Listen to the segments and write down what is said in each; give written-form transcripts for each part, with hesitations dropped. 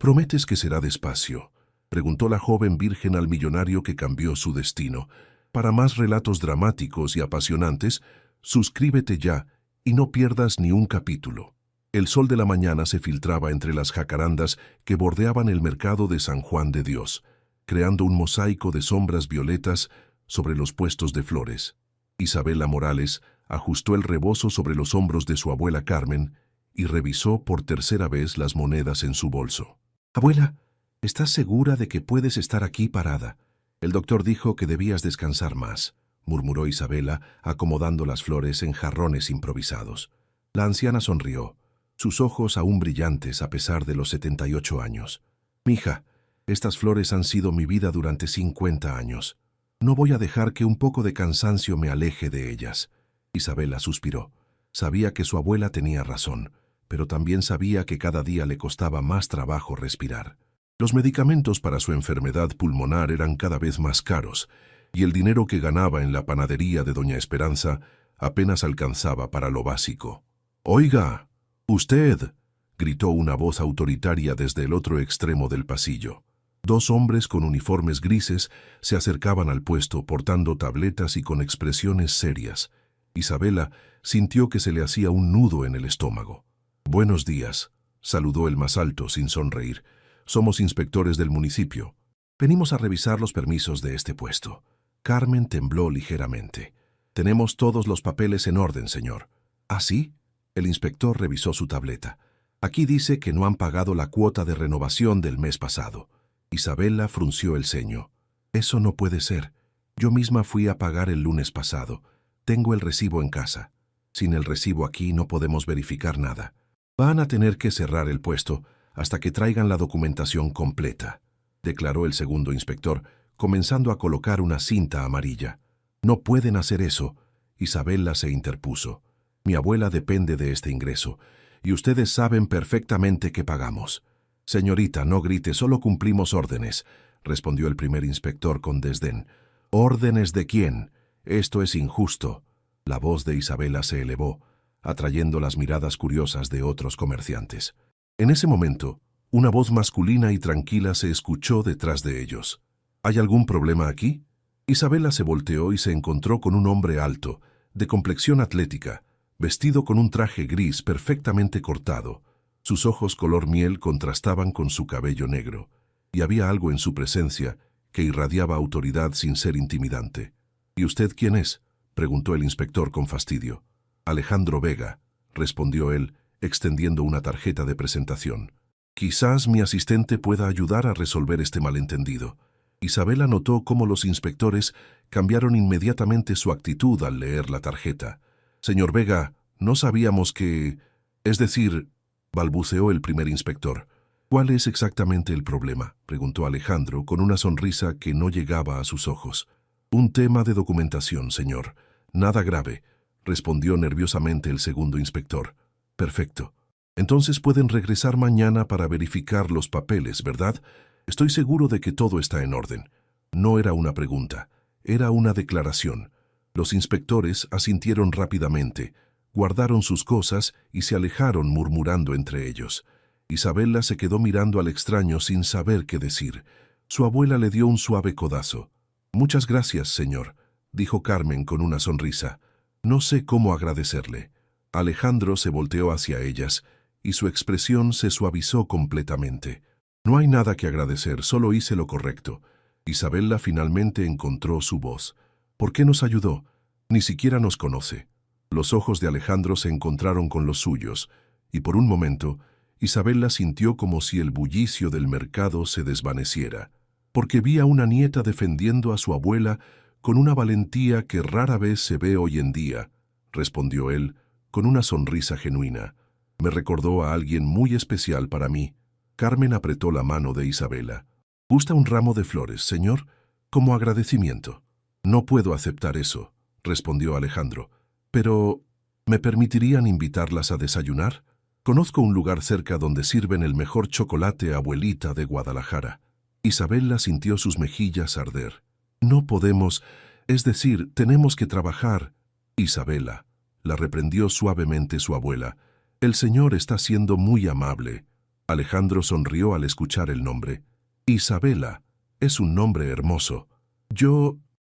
¿Prometes que será despacio?, preguntó la joven virgen al millonario que cambió su destino. Para más relatos dramáticos y apasionantes, suscríbete ya y no pierdas ni un capítulo. El sol de la mañana se filtraba entre las jacarandas que bordeaban el mercado de San Juan de Dios, creando un mosaico de sombras violetas sobre los puestos de flores. Isabela Morales ajustó el rebozo sobre los hombros de su abuela Carmen y revisó por tercera vez las monedas en su bolso. «Abuela, ¿estás segura de que puedes estar aquí parada? El doctor dijo que debías descansar más», murmuró Isabela, acomodando las flores en jarrones improvisados. La anciana sonrió, sus ojos aún brillantes a pesar de los 78 años. «Mija, estas flores han sido mi vida durante 50 años. No voy a dejar que un poco de cansancio me aleje de ellas». Isabela suspiró. Sabía que su abuela tenía razón, pero también sabía que cada día le costaba más trabajo respirar. Los medicamentos para su enfermedad pulmonar eran cada vez más caros, y el dinero que ganaba en la panadería de doña Esperanza apenas alcanzaba para lo básico. «Oiga, usted», gritó una voz autoritaria desde el otro extremo del pasillo. Dos hombres con uniformes grises se acercaban al puesto portando tabletas y con expresiones serias. Isabela sintió que se le hacía un nudo en el estómago. «Buenos días», saludó el más alto sin sonreír. «Somos inspectores del municipio. Venimos a revisar los permisos de este puesto». Carmen tembló ligeramente. «Tenemos todos los papeles en orden, señor». «¿Ah, sí?». El inspector revisó su tableta. «Aquí dice que no han pagado la cuota de renovación del mes pasado». Isabela frunció el ceño. «Eso no puede ser. Yo misma fui a pagar el lunes pasado. Tengo el recibo en casa. Sin el recibo aquí no podemos verificar nada. Van a tener que cerrar el puesto hasta que traigan la documentación completa», declaró el segundo inspector, comenzando a colocar una cinta amarilla. «No pueden hacer eso». Isabela se interpuso. «Mi abuela depende de este ingreso, y ustedes saben perfectamente que pagamos». «Señorita, no grite, solo cumplimos órdenes», respondió el primer inspector con desdén. «¿Órdenes de quién? Esto es injusto». La voz de Isabela se elevó, atrayendo las miradas curiosas de otros comerciantes. En ese momento, una voz masculina y tranquila se escuchó detrás de ellos. «¿Hay algún problema aquí?». Isabela se volteó y se encontró con un hombre alto, de complexión atlética, vestido con un traje gris perfectamente cortado. Sus ojos color miel contrastaban con su cabello negro, y había algo en su presencia que irradiaba autoridad sin ser intimidante. «¿Y usted quién es?», preguntó el inspector con fastidio. «Alejandro Vega», respondió él, extendiendo una tarjeta de presentación. «Quizás mi asistente pueda ayudar a resolver este malentendido». Isabela notó cómo los inspectores cambiaron inmediatamente su actitud al leer la tarjeta. «Señor Vega, no sabíamos que... Es decir...», balbuceó el primer inspector. «¿Cuál es exactamente el problema?», preguntó Alejandro con una sonrisa que no llegaba a sus ojos. «Un tema de documentación, señor. Nada grave», respondió nerviosamente el segundo inspector. «Perfecto. Entonces pueden regresar mañana para verificar los papeles, ¿verdad? Estoy seguro de que todo está en orden». No era una pregunta, era una declaración. Los inspectores asintieron rápidamente, guardaron sus cosas y se alejaron murmurando entre ellos. Isabela se quedó mirando al extraño sin saber qué decir. Su abuela le dio un suave codazo. «Muchas gracias, señor», dijo Carmen con una sonrisa. «No sé cómo agradecerle». Alejandro se volteó hacia ellas y su expresión se suavizó completamente. «No hay nada que agradecer, solo hice lo correcto». Isabela finalmente encontró su voz. «¿Por qué nos ayudó? Ni siquiera nos conoce». Los ojos de Alejandro se encontraron con los suyos, y por un momento, Isabela sintió como si el bullicio del mercado se desvaneciera, porque vi a una nieta defendiendo a su abuela con una valentía que rara vez se ve hoy en día, respondió él, con una sonrisa genuina. «Me recordó a alguien muy especial para mí». Carmen apretó la mano de Isabela. «¿Gusta un ramo de flores, señor? Como agradecimiento». «No puedo aceptar eso», respondió Alejandro. «Pero, ¿me permitirían invitarlas a desayunar? Conozco un lugar cerca donde sirven el mejor chocolate abuelita de Guadalajara». Isabela sintió sus mejillas arder. «No podemos, es decir, tenemos que trabajar». «Isabela», la reprendió suavemente su abuela, «el señor está siendo muy amable». Alejandro sonrió al escuchar el nombre. Isabela, es un nombre hermoso.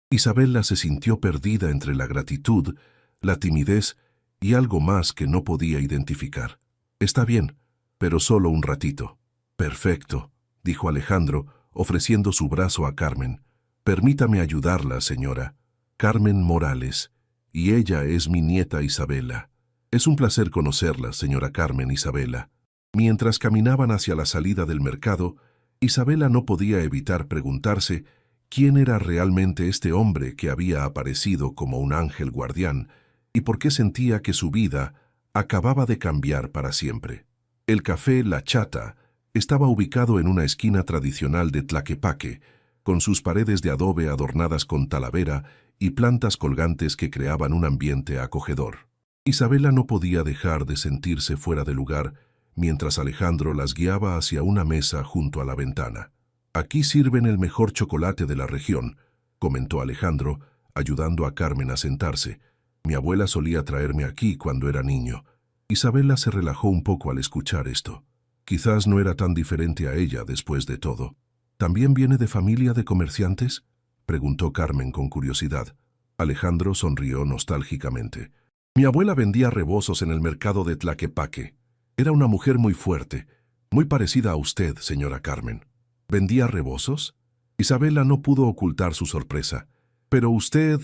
Isabela se sintió perdida entre la gratitud, la timidez y algo más que no podía identificar. Está bien, pero solo un ratito. Perfecto, dijo Alejandro, ofreciendo su brazo a Carmen. Permítame ayudarla, señora. Carmen Morales, y ella es mi nieta Isabela. Es un placer conocerla, señora Carmen Isabela. Mientras caminaban hacia la salida del mercado, Isabela no podía evitar preguntarse quién era realmente este hombre que había aparecido como un ángel guardián y por qué sentía que su vida acababa de cambiar para siempre. El café La Chata estaba ubicado en una esquina tradicional de Tlaquepaque, con sus paredes de adobe adornadas con talavera y plantas colgantes que creaban un ambiente acogedor. Isabela no podía dejar de sentirse fuera de lugar mientras Alejandro las guiaba hacia una mesa junto a la ventana. «Aquí sirven el mejor chocolate de la región», comentó Alejandro, ayudando a Carmen a sentarse. «Mi abuela solía traerme aquí cuando era niño». Isabela se relajó un poco al escuchar esto. Quizás no era tan diferente a ella después de todo. «¿También viene de familia de comerciantes?», preguntó Carmen con curiosidad. Alejandro sonrió nostálgicamente. «Mi abuela vendía rebozos en el mercado de Tlaquepaque. Era una mujer muy fuerte, muy parecida a usted, señora Carmen». «¿Vendía rebozos?». Isabela no pudo ocultar su sorpresa. «Pero usted,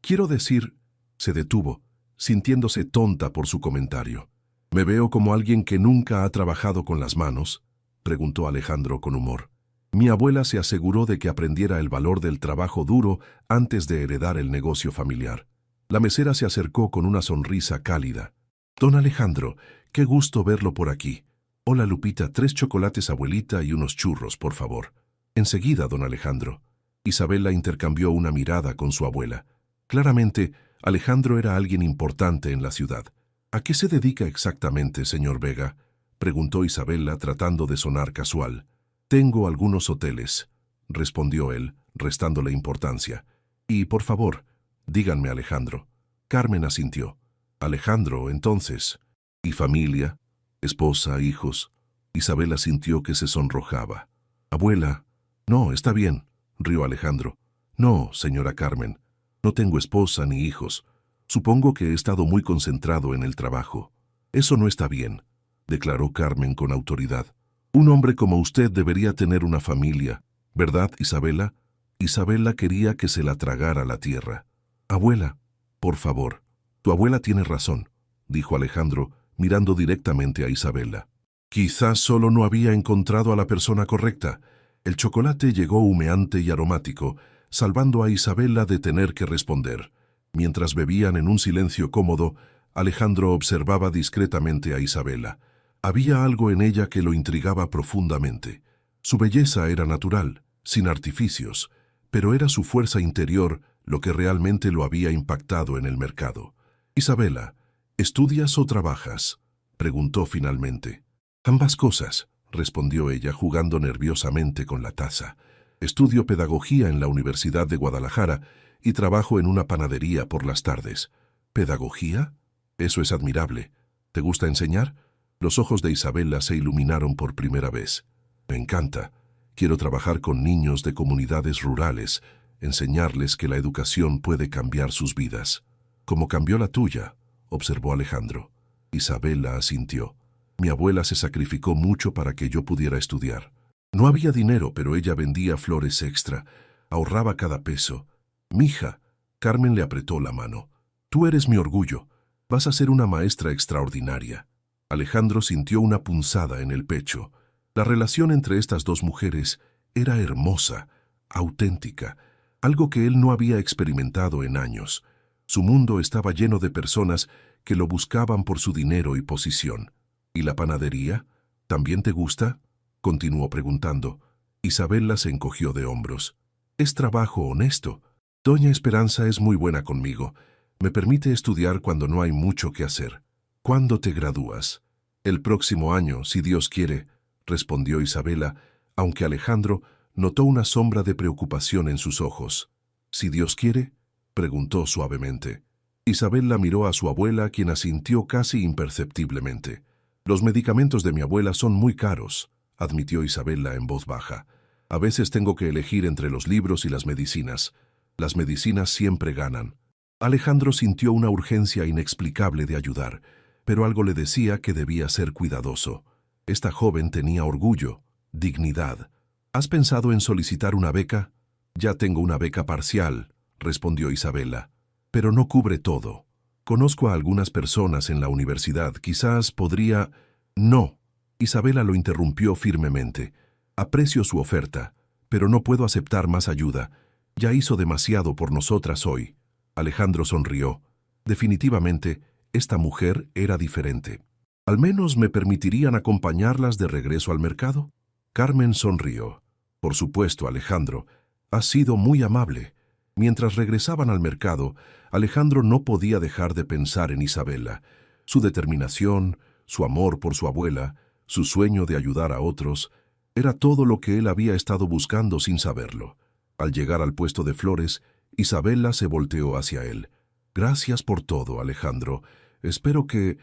quiero decir», se detuvo, sintiéndose tonta por su comentario. «¿Me veo como alguien que nunca ha trabajado con las manos?», preguntó Alejandro con humor. «Mi abuela se aseguró de que aprendiera el valor del trabajo duro antes de heredar el negocio familiar». La mesera se acercó con una sonrisa cálida. «Don Alejandro, qué gusto verlo por aquí. Hola Lupita, 3 chocolates abuelita y unos churros, por favor». «Enseguida, don Alejandro». Isabela intercambió una mirada con su abuela. Claramente, Alejandro era alguien importante en la ciudad. «¿A qué se dedica exactamente, señor Vega?», preguntó Isabela tratando de sonar casual. «Tengo algunos hoteles», respondió él, restándole importancia. «Y, por favor, díganme, Alejandro». Carmen asintió. «Alejandro, entonces. ¿Y familia? Esposa, hijos?» Isabela sintió que se sonrojaba. «Abuela». «No, está bien», rió Alejandro. «No, señora Carmen. No tengo esposa ni hijos. Supongo que he estado muy concentrado en el trabajo». «Eso no está bien», declaró Carmen con autoridad. «Un hombre como usted debería tener una familia, ¿verdad, Isabela?». Isabela quería que se la tragara la tierra. «Abuela, por favor». «Tu abuela tiene razón», dijo Alejandro, mirando directamente a Isabela. «Quizás solo no había encontrado a la persona correcta». El chocolate llegó humeante y aromático, salvando a Isabela de tener que responder. Mientras bebían en un silencio cómodo, Alejandro observaba discretamente a Isabela. Había algo en ella que lo intrigaba profundamente. Su belleza era natural, sin artificios, pero era su fuerza interior lo que realmente lo había impactado en el mercado. «Isabela, ¿estudias o trabajas?», preguntó finalmente. «Ambas cosas», respondió ella jugando nerviosamente con la taza. «Estudio pedagogía en la Universidad de Guadalajara y trabajo en una panadería por las tardes». «¿Pedagogía? Eso es admirable. ¿Te gusta enseñar?». Los ojos de Isabela se iluminaron por primera vez. «Me encanta. Quiero trabajar con niños de comunidades rurales, enseñarles que la educación puede cambiar sus vidas». «Como cambió la tuya», observó Alejandro. Isabela asintió. «Mi abuela se sacrificó mucho para que yo pudiera estudiar. No había dinero, pero ella vendía flores extra, ahorraba cada peso». «Mija», Carmen le apretó la mano. «Tú eres mi orgullo. Vas a ser una maestra extraordinaria». Alejandro sintió una punzada en el pecho. La relación entre estas dos mujeres era hermosa, auténtica, algo que él no había experimentado en años. Su mundo estaba lleno de personas que lo buscaban por su dinero y posición. «¿Y la panadería? ¿También te gusta?», continuó preguntando. Isabela se encogió de hombros. «Es trabajo honesto. Doña Esperanza es muy buena conmigo. Me permite estudiar cuando no hay mucho que hacer». «¿Cuándo te gradúas?». «El próximo año, si Dios quiere», respondió Isabela, aunque Alejandro notó una sombra de preocupación en sus ojos. «¿Si Dios quiere?», preguntó suavemente. Isabela miró a su abuela, quien asintió casi imperceptiblemente. Los medicamentos de mi abuela son muy caros, admitió Isabela en voz baja. A veces tengo que elegir entre los libros y las medicinas. Las medicinas siempre ganan. Alejandro sintió una urgencia inexplicable de ayudar, pero algo le decía que debía ser cuidadoso. Esta joven tenía orgullo, dignidad. ¿Has pensado en solicitar una beca? Ya tengo una beca parcial, respondió Isabela, pero no cubre todo. Conozco a algunas personas en la universidad, quizás podría... No, Isabela lo interrumpió firmemente. Aprecio su oferta, pero no puedo aceptar más ayuda. Ya hizo demasiado por nosotras hoy. Alejandro sonrió. Definitivamente, esta mujer era diferente. ¿Al menos me permitirían acompañarlas de regreso al mercado? Carmen sonrió. Por supuesto, Alejandro. Has sido muy amable. Mientras regresaban al mercado, Alejandro no podía dejar de pensar en Isabela. Su determinación, su amor por su abuela, su sueño de ayudar a otros, era todo lo que él había estado buscando sin saberlo. Al llegar al puesto de flores, Isabela se volteó hacia él. Gracias por todo, Alejandro. Espero que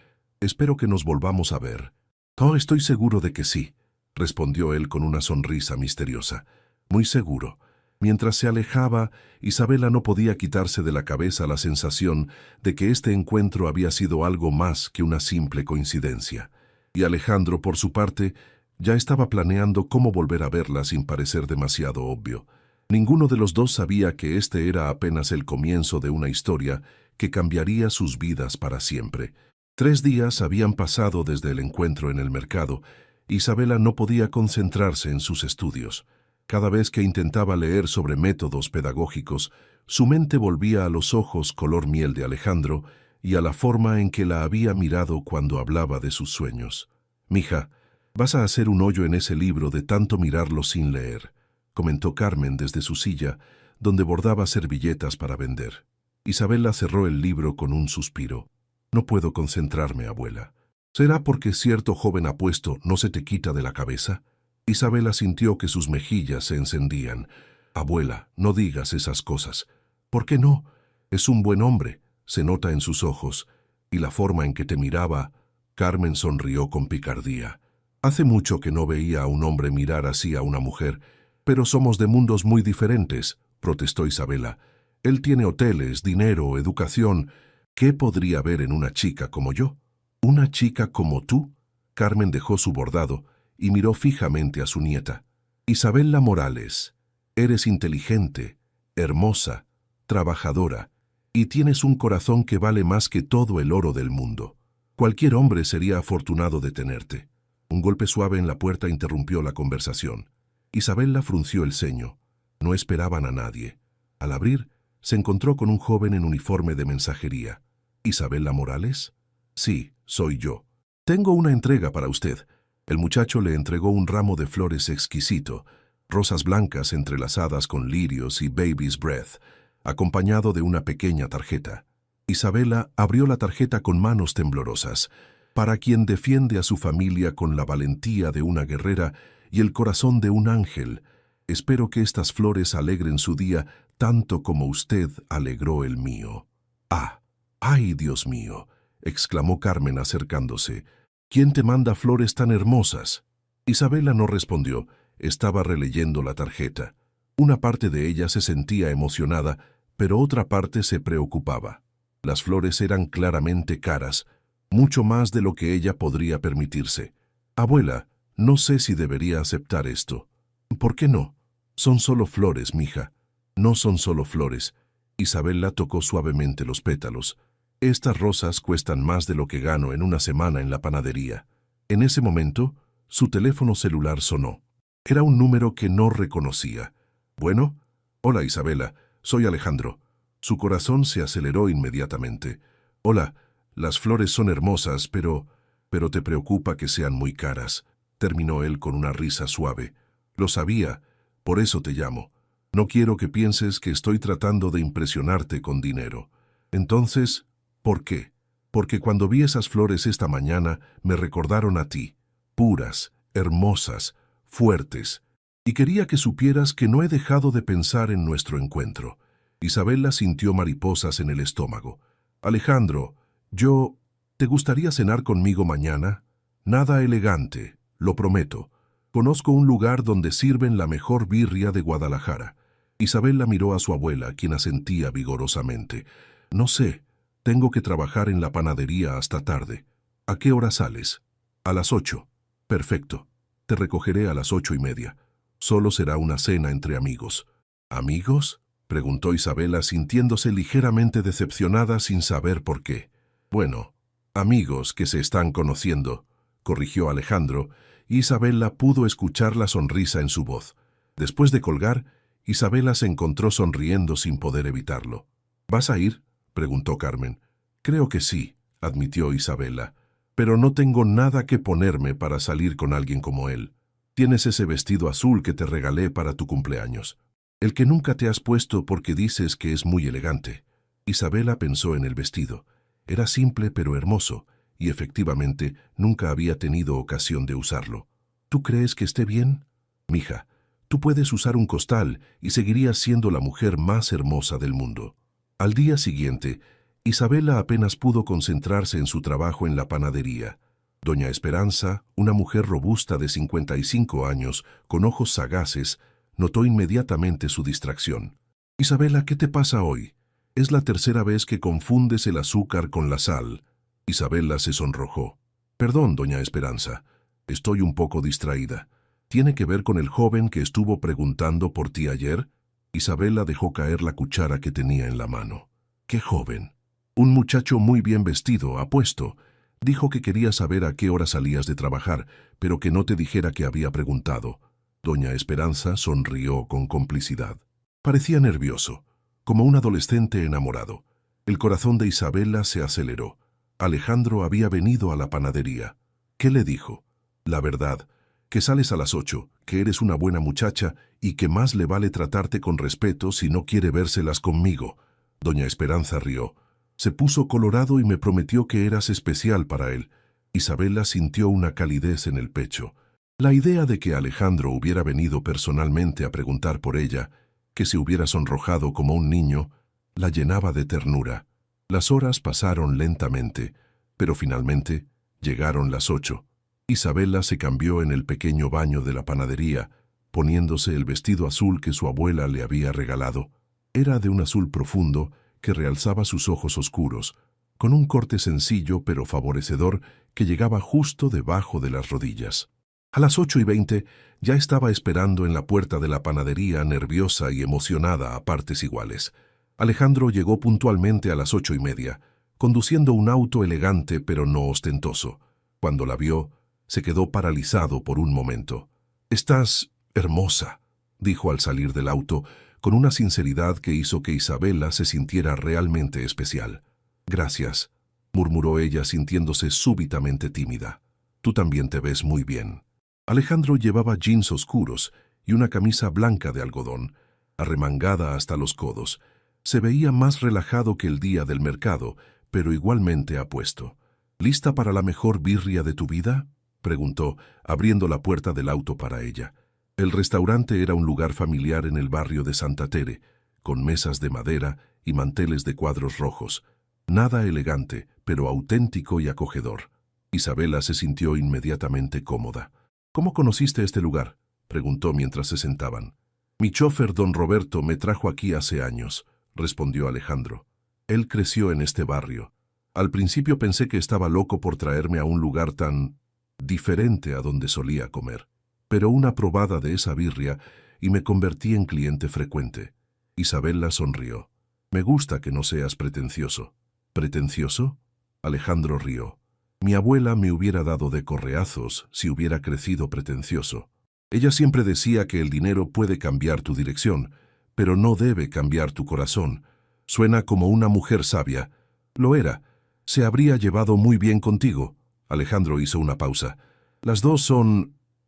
nos volvamos a ver. Oh, estoy seguro de que sí, respondió él con una sonrisa misteriosa. Muy seguro. Mientras se alejaba, Isabela no podía quitarse de la cabeza la sensación de que este encuentro había sido algo más que una simple coincidencia. Y Alejandro, por su parte, ya estaba planeando cómo volver a verla sin parecer demasiado obvio. Ninguno de los dos sabía que este era apenas el comienzo de una historia que cambiaría sus vidas para siempre. 3 días habían pasado desde el encuentro en el mercado. Isabela no podía concentrarse en sus estudios. Cada vez que intentaba leer sobre métodos pedagógicos, su mente volvía a los ojos color miel de Alejandro y a la forma en que la había mirado cuando hablaba de sus sueños. «Mija, vas a hacer un hoyo en ese libro de tanto mirarlo sin leer», comentó Carmen desde su silla, donde bordaba servilletas para vender. Isabela cerró el libro con un suspiro. «No puedo concentrarme, abuela». «¿Será porque cierto joven apuesto no se te quita de la cabeza?» Isabela sintió que sus mejillas se encendían. «Abuela, no digas esas cosas». «¿Por qué no? Es un buen hombre, se nota en sus ojos. Y la forma en que te miraba...» Carmen sonrió con picardía. «Hace mucho que no veía a un hombre mirar así a una mujer. Pero somos de mundos muy diferentes», protestó Isabela. «Él tiene hoteles, dinero, educación. ¿Qué podría ver en una chica como yo?» «¿Una chica como tú?» Carmen dejó su bordado y miró fijamente a su nieta. «Isabela Morales, eres inteligente, hermosa, trabajadora, y tienes un corazón que vale más que todo el oro del mundo. Cualquier hombre sería afortunado de tenerte». Un golpe suave en la puerta interrumpió la conversación. Isabela frunció el ceño. No esperaban a nadie. Al abrir, se encontró con un joven en uniforme de mensajería. «¿Isabela Morales?» «Sí, soy yo. Tengo una entrega para usted». El muchacho le entregó un ramo de flores exquisito, rosas blancas entrelazadas con lirios y baby's breath, acompañado de una pequeña tarjeta. Isabela abrió la tarjeta con manos temblorosas. «Para quien defiende a su familia con la valentía de una guerrera y el corazón de un ángel, espero que estas flores alegren su día tanto como usted alegró el mío». «Ah, ay, Dios mío», exclamó Carmen acercándose. «¿Quién te manda flores tan hermosas?» Isabela no respondió. Estaba releyendo la tarjeta. Una parte de ella se sentía emocionada, pero otra parte se preocupaba. Las flores eran claramente caras, mucho más de lo que ella podría permitirse. «Abuela, no sé si debería aceptar esto». «¿Por qué no? Son solo flores, mija». «No son solo flores». Isabela tocó suavemente los pétalos. «Estas rosas cuestan más de lo que gano en una semana en la panadería». En ese momento, su teléfono celular sonó. Era un número que no reconocía. «Bueno, hola Isabela, soy Alejandro». Su corazón se aceleró inmediatamente. «Hola, las flores son hermosas, pero te preocupa que sean muy caras», terminó él con una risa suave. «Lo sabía, por eso te llamo. No quiero que pienses que estoy tratando de impresionarte con dinero». «Entonces, ¿por qué?» «Porque cuando vi esas flores esta mañana me recordaron a ti, puras, hermosas, fuertes, y quería que supieras que no he dejado de pensar en nuestro encuentro». Isabela sintió mariposas en el estómago. «Alejandro, ¿te gustaría cenar conmigo mañana?» Nada elegante, lo prometo. Conozco un lugar donde sirven la mejor birria de Guadalajara. Isabela miró a su abuela, quien asentía vigorosamente. No sé, tengo que trabajar en la panadería hasta tarde. ¿A qué hora sales? A las 8. Perfecto. Te recogeré a las 8:30. Solo será una cena entre amigos. ¿Amigos?, preguntó Isabela, sintiéndose ligeramente decepcionada sin saber por qué. Bueno, amigos que se están conociendo, corrigió Alejandro, y Isabela pudo escuchar la sonrisa en su voz. Después de colgar, Isabela se encontró sonriendo sin poder evitarlo. ¿Vas a ir?, preguntó Carmen. Creo que sí, admitió Isabela, pero no tengo nada que ponerme para salir con alguien como él. Tienes ese vestido azul que te regalé para tu cumpleaños. El que nunca te has puesto porque dices que es muy elegante. Isabela pensó en el vestido. Era simple pero hermoso, y efectivamente nunca había tenido ocasión de usarlo. ¿Tú crees que esté bien? Mija, tú puedes usar un costal y seguirías siendo la mujer más hermosa del mundo. Al día siguiente, Isabela apenas pudo concentrarse en su trabajo en la panadería. Doña Esperanza, una mujer robusta de 55 años, con ojos sagaces, notó inmediatamente su distracción. «Isabela, ¿qué te pasa hoy? Es la tercera vez que confundes el azúcar con la sal». Isabela se sonrojó. «Perdón, doña Esperanza, estoy un poco distraída. ¿Tiene que ver con el joven que estuvo preguntando por ti ayer?» Isabela dejó caer la cuchara que tenía en la mano. «¿Qué joven?» «Un muchacho muy bien vestido, apuesto. Dijo que quería saber a qué hora salías de trabajar, pero que no te dijera que había preguntado». Doña Esperanza sonrió con complicidad. Parecía nervioso, como un adolescente enamorado. El corazón de Isabela se aceleró. Alejandro había venido a la panadería. ¿Qué le dijo? La verdad, que sales a las 8, que eres una buena muchacha y que más le vale tratarte con respeto si no quiere vérselas conmigo. Doña Esperanza rió. Se puso colorado y me prometió que eras especial para él. Isabela sintió una calidez en el pecho. La idea de que Alejandro hubiera venido personalmente a preguntar por ella, que se hubiera sonrojado como un niño, la llenaba de ternura. Las horas pasaron lentamente, pero finalmente llegaron las 8. Isabela se cambió en el pequeño baño de la panadería, poniéndose el vestido azul que su abuela le había regalado. Era de un azul profundo que realzaba sus ojos oscuros, con un corte sencillo pero favorecedor que llegaba justo debajo de las rodillas. A las 8:20 ya estaba esperando en la puerta de la panadería, nerviosa y emocionada a partes iguales. Alejandro llegó puntualmente a las 8:30, conduciendo un auto elegante pero no ostentoso. Cuando la vio, se quedó paralizado por un momento. «Estás hermosa», dijo al salir del auto, con una sinceridad que hizo que Isabela se sintiera realmente especial. «Gracias», murmuró ella sintiéndose súbitamente tímida. «Tú también te ves muy bien». Alejandro llevaba jeans oscuros y una camisa blanca de algodón, arremangada hasta los codos. Se veía más relajado que el día del mercado, pero igualmente apuesto. «¿Lista para la mejor birria de tu vida?», preguntó, abriendo la puerta del auto para ella. El restaurante era un lugar familiar en el barrio de Santa Tere, con mesas de madera y manteles de cuadros rojos. Nada elegante, pero auténtico y acogedor. Isabela se sintió inmediatamente cómoda. «¿Cómo conociste este lugar?», preguntó mientras se sentaban. «Mi chofer, don Roberto, me trajo aquí hace años», respondió Alejandro. «Él creció en este barrio. Al principio pensé que estaba loco por traerme a un lugar tan diferente a donde solía comer. Pero una probada de esa birria y me convertí en cliente frecuente». Isabela sonrió. «Me gusta que no seas pretencioso». «¿Pretencioso?», Alejandro rió. «Mi abuela me hubiera dado de correazos si hubiera crecido pretencioso. Ella siempre decía que el dinero puede cambiar tu dirección, pero no debe cambiar tu corazón. Suena como una mujer sabia». «Lo era. Se habría llevado muy bien contigo». Alejandro hizo una pausa. «Las dos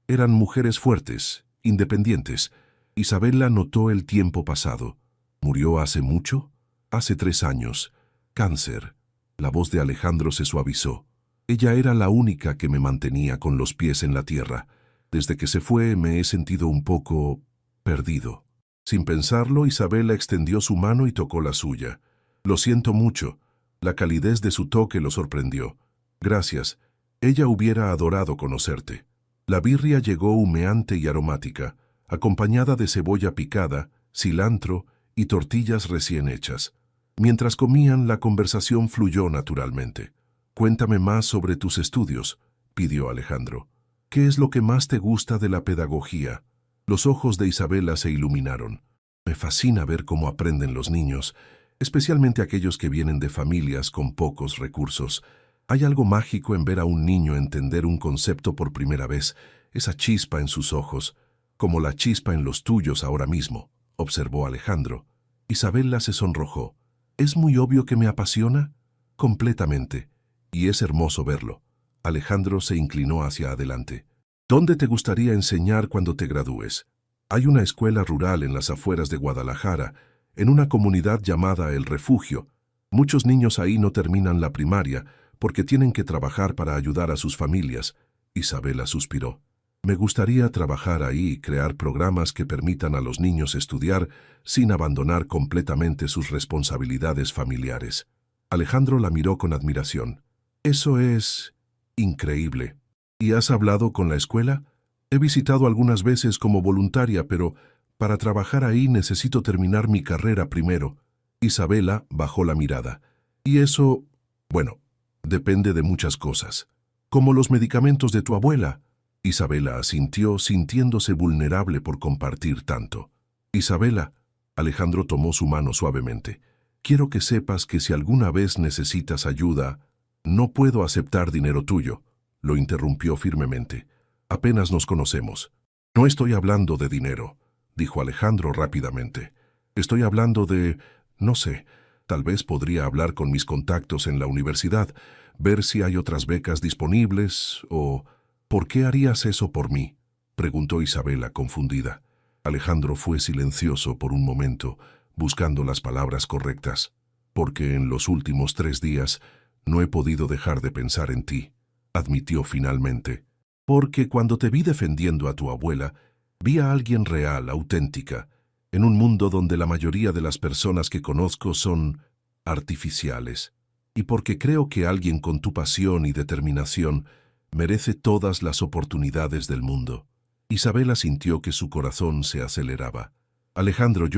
eran mujeres fuertes, independientes». Isabela notó el tiempo pasado. «¿Murió hace mucho?». «Hace 3 años. Cáncer». La voz de Alejandro se suavizó. «Ella era la única que me mantenía con los pies en la tierra. Desde que se fue me he sentido un poco perdido». Sin pensarlo, Isabela extendió su mano y tocó la suya. «Lo siento mucho». La calidez de su toque lo sorprendió. «Gracias. Ella hubiera adorado conocerte. La birria llegó humeante y aromática, acompañada de cebolla picada, cilantro y tortillas recién hechas. Mientras comían, la conversación fluyó naturalmente. «Cuéntame más sobre tus estudios», pidió Alejandro. «¿Qué es lo que más te gusta de la pedagogía?» Los ojos de Isabela se iluminaron. «Me fascina ver cómo aprenden los niños, especialmente aquellos que vienen de familias con pocos recursos. Hay algo mágico en ver a un niño entender un concepto por primera vez, esa chispa en sus ojos, como la chispa en los tuyos ahora mismo», observó Alejandro. Isabela se sonrojó. «¿Es muy obvio que me apasiona?» «Completamente. Y es hermoso verlo». Alejandro se inclinó hacia adelante. «¿Dónde te gustaría enseñar cuando te gradúes?» «Hay una escuela rural en las afueras de Guadalajara, en una comunidad llamada El Refugio. Muchos niños ahí no terminan la primaria porque tienen que trabajar para ayudar a sus familias». Isabela suspiró. «Me gustaría trabajar ahí y crear programas que permitan a los niños estudiar sin abandonar completamente sus responsabilidades familiares». Alejandro la miró con admiración. «Eso es increíble. ¿Y has hablado con la escuela?» «He visitado algunas veces como voluntaria, pero para trabajar ahí necesito terminar mi carrera primero». Isabela bajó la mirada. «Y eso, bueno, depende de muchas cosas. Como los medicamentos de tu abuela». Isabela asintió, sintiéndose vulnerable por compartir tanto. «Isabela», Alejandro tomó su mano suavemente, «quiero que sepas que si alguna vez necesitas ayuda, no puedo aceptar dinero tuyo», lo interrumpió firmemente. «Apenas nos conocemos». «No estoy hablando de dinero», dijo Alejandro rápidamente. «Estoy hablando de, no sé, tal vez podría hablar con mis contactos en la universidad, ver si hay otras becas disponibles o... ¿Por qué harías eso por mí?», preguntó Isabela confundida. Alejandro fue silencioso por un momento, buscando las palabras correctas. «Porque en los últimos 3 días no he podido dejar de pensar en ti», admitió finalmente. «Porque cuando te vi defendiendo a tu abuela, vi a alguien real, auténtica, en un mundo donde la mayoría de las personas que conozco son artificiales. Y porque creo que alguien con tu pasión y determinación merece todas las oportunidades del mundo». Isabela sintió que su corazón se aceleraba. «Alejandro,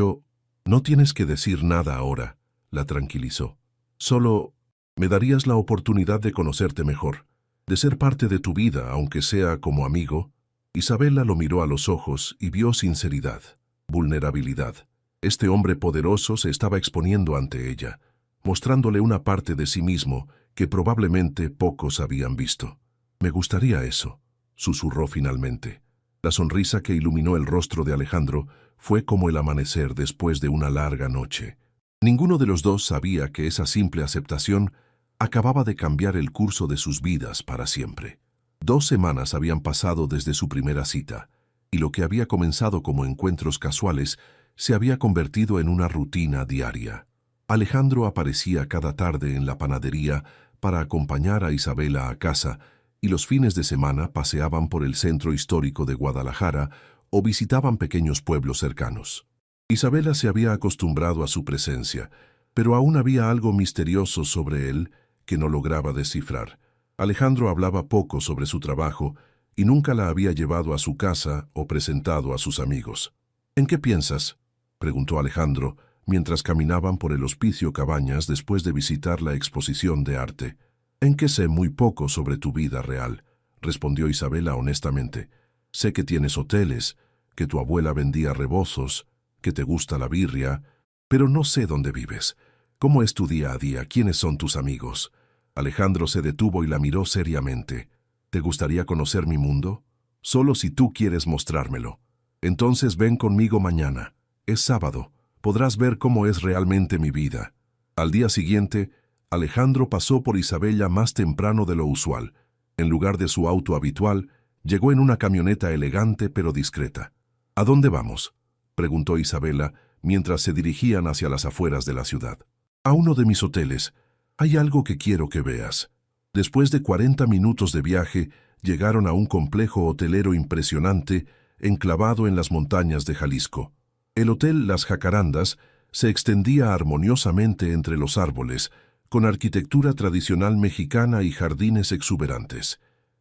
no tienes que decir nada ahora», la tranquilizó. «Solo me darías la oportunidad de conocerte mejor, de ser parte de tu vida, aunque sea como amigo». Isabela lo miró a los ojos y vio sinceridad, vulnerabilidad. Este hombre poderoso se estaba exponiendo ante ella, mostrándole una parte de sí mismo que probablemente pocos habían visto. «Me gustaría eso», susurró finalmente. La sonrisa que iluminó el rostro de Alejandro fue como el amanecer después de una larga noche. Ninguno de los dos sabía que esa simple aceptación acababa de cambiar el curso de sus vidas para siempre. 2 semanas habían pasado desde su primera cita, y lo que había comenzado como encuentros casuales se había convertido en una rutina diaria. Alejandro aparecía cada tarde en la panadería para acompañar a Isabela a casa, y los fines de semana paseaban por el centro histórico de Guadalajara o visitaban pequeños pueblos cercanos. Isabela se había acostumbrado a su presencia, pero aún había algo misterioso sobre él que no lograba descifrar. Alejandro hablaba poco sobre su trabajo y nunca la había llevado a su casa o presentado a sus amigos. «¿En qué piensas?», preguntó Alejandro, mientras caminaban por el Hospicio Cabañas después de visitar la exposición de arte. «En que sé muy poco sobre tu vida real», respondió Isabela honestamente. «Sé que tienes hoteles, que tu abuela vendía rebozos, que te gusta la birria, pero no sé dónde vives. ¿Cómo es tu día a día? ¿Quiénes son tus amigos?». Alejandro se detuvo y la miró seriamente. «¿Te gustaría conocer mi mundo? Solo si tú quieres mostrármelo. Entonces ven conmigo mañana. Es sábado. Podrás ver cómo es realmente mi vida». Al día siguiente, Alejandro pasó por Isabela más temprano de lo usual. En lugar de su auto habitual, llegó en una camioneta elegante pero discreta. «¿A dónde vamos?», preguntó Isabela mientras se dirigían hacia las afueras de la ciudad. «A uno de mis hoteles. Hay algo que quiero que veas». Después de 40 minutos de viaje, llegaron a un complejo hotelero impresionante enclavado en las montañas de Jalisco. El hotel Las Jacarandas se extendía armoniosamente entre los árboles, con arquitectura tradicional mexicana y jardines exuberantes.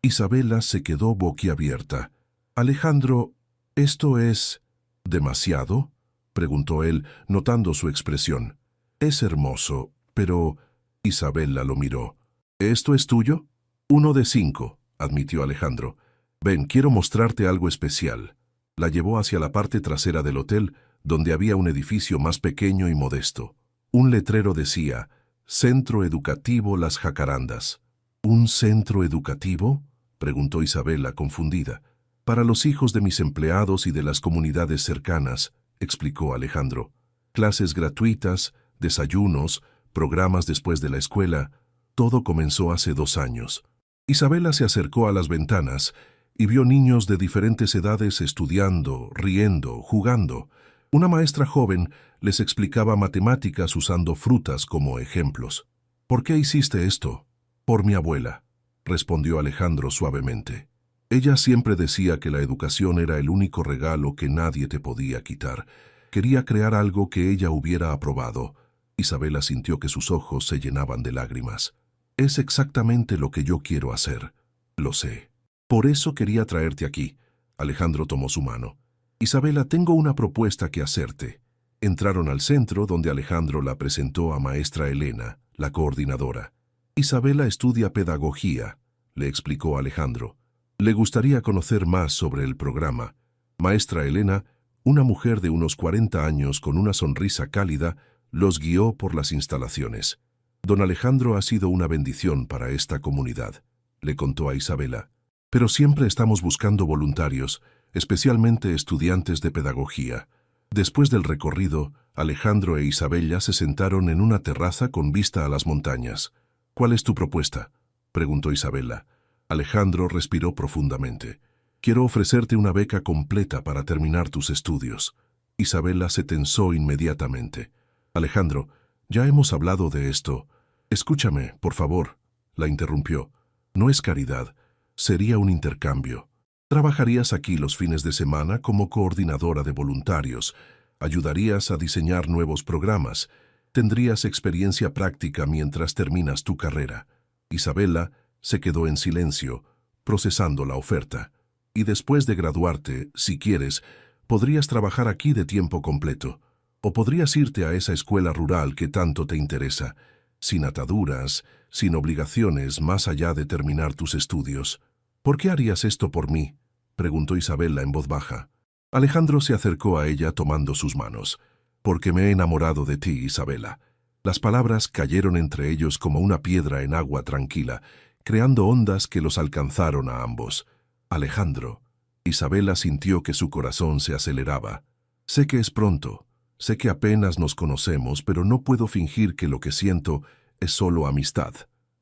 Isabela se quedó boquiabierta. «Alejandro, ¿esto es demasiado?», preguntó él, notando su expresión. «Es hermoso, pero…» Isabela lo miró. «¿Esto es tuyo?». «1 de 5», admitió Alejandro. «Ven, quiero mostrarte algo especial». La llevó hacia la parte trasera del hotel, donde había un edificio más pequeño y modesto. Un letrero decía: «Centro Educativo Las Jacarandas». «¿Un centro educativo?», preguntó Isabela, confundida. «Para los hijos de mis empleados y de las comunidades cercanas», explicó Alejandro. «Clases gratuitas, desayunos, programas después de la escuela. Todo comenzó hace 2 años». Isabela se acercó a las ventanas y vio niños de diferentes edades estudiando, riendo, jugando. Una maestra joven les explicaba matemáticas usando frutas como ejemplos. «¿Por qué hiciste esto?». «Por mi abuela», respondió Alejandro suavemente. «Ella siempre decía que la educación era el único regalo que nadie te podía quitar. Quería crear algo que ella hubiera aprobado». Isabela sintió que sus ojos se llenaban de lágrimas. «Es exactamente lo que yo quiero hacer. Lo sé. Por eso quería traerte aquí». Alejandro tomó su mano. «Isabela, tengo una propuesta que hacerte». Entraron al centro, donde Alejandro la presentó a maestra Elena, la coordinadora. «Isabela estudia pedagogía», le explicó Alejandro. «Le gustaría conocer más sobre el programa». Maestra Elena, una mujer de unos 40 años con una sonrisa cálida, los guió por las instalaciones. «Don Alejandro ha sido una bendición para esta comunidad», le contó a Isabela. «Pero siempre estamos buscando voluntarios, especialmente estudiantes de pedagogía». Después del recorrido, Alejandro e Isabela se sentaron en una terraza con vista a las montañas. «¿Cuál es tu propuesta?», preguntó Isabela. Alejandro respiró profundamente. «Quiero ofrecerte una beca completa para terminar tus estudios». Isabela se tensó inmediatamente. «Alejandro, ya hemos hablado de esto». «Escúchame, por favor», la interrumpió. «No es caridad, sería un intercambio. Trabajarías aquí los fines de semana como coordinadora de voluntarios, ayudarías a diseñar nuevos programas, tendrías experiencia práctica mientras terminas tu carrera». Isabela se quedó en silencio, procesando la oferta. «Y después de graduarte, si quieres, podrías trabajar aquí de tiempo completo. O podrías irte a esa escuela rural que tanto te interesa, sin ataduras, sin obligaciones más allá de terminar tus estudios». «¿Por qué harías esto por mí?», preguntó Isabela en voz baja. Alejandro se acercó a ella tomando sus manos. «Porque me he enamorado de ti, Isabela». Las palabras cayeron entre ellos como una piedra en agua tranquila, creando ondas que los alcanzaron a ambos. «Alejandro». Isabela sintió que su corazón se aceleraba. «Sé que es pronto, sé que apenas nos conocemos, pero no puedo fingir que lo que siento es solo amistad»,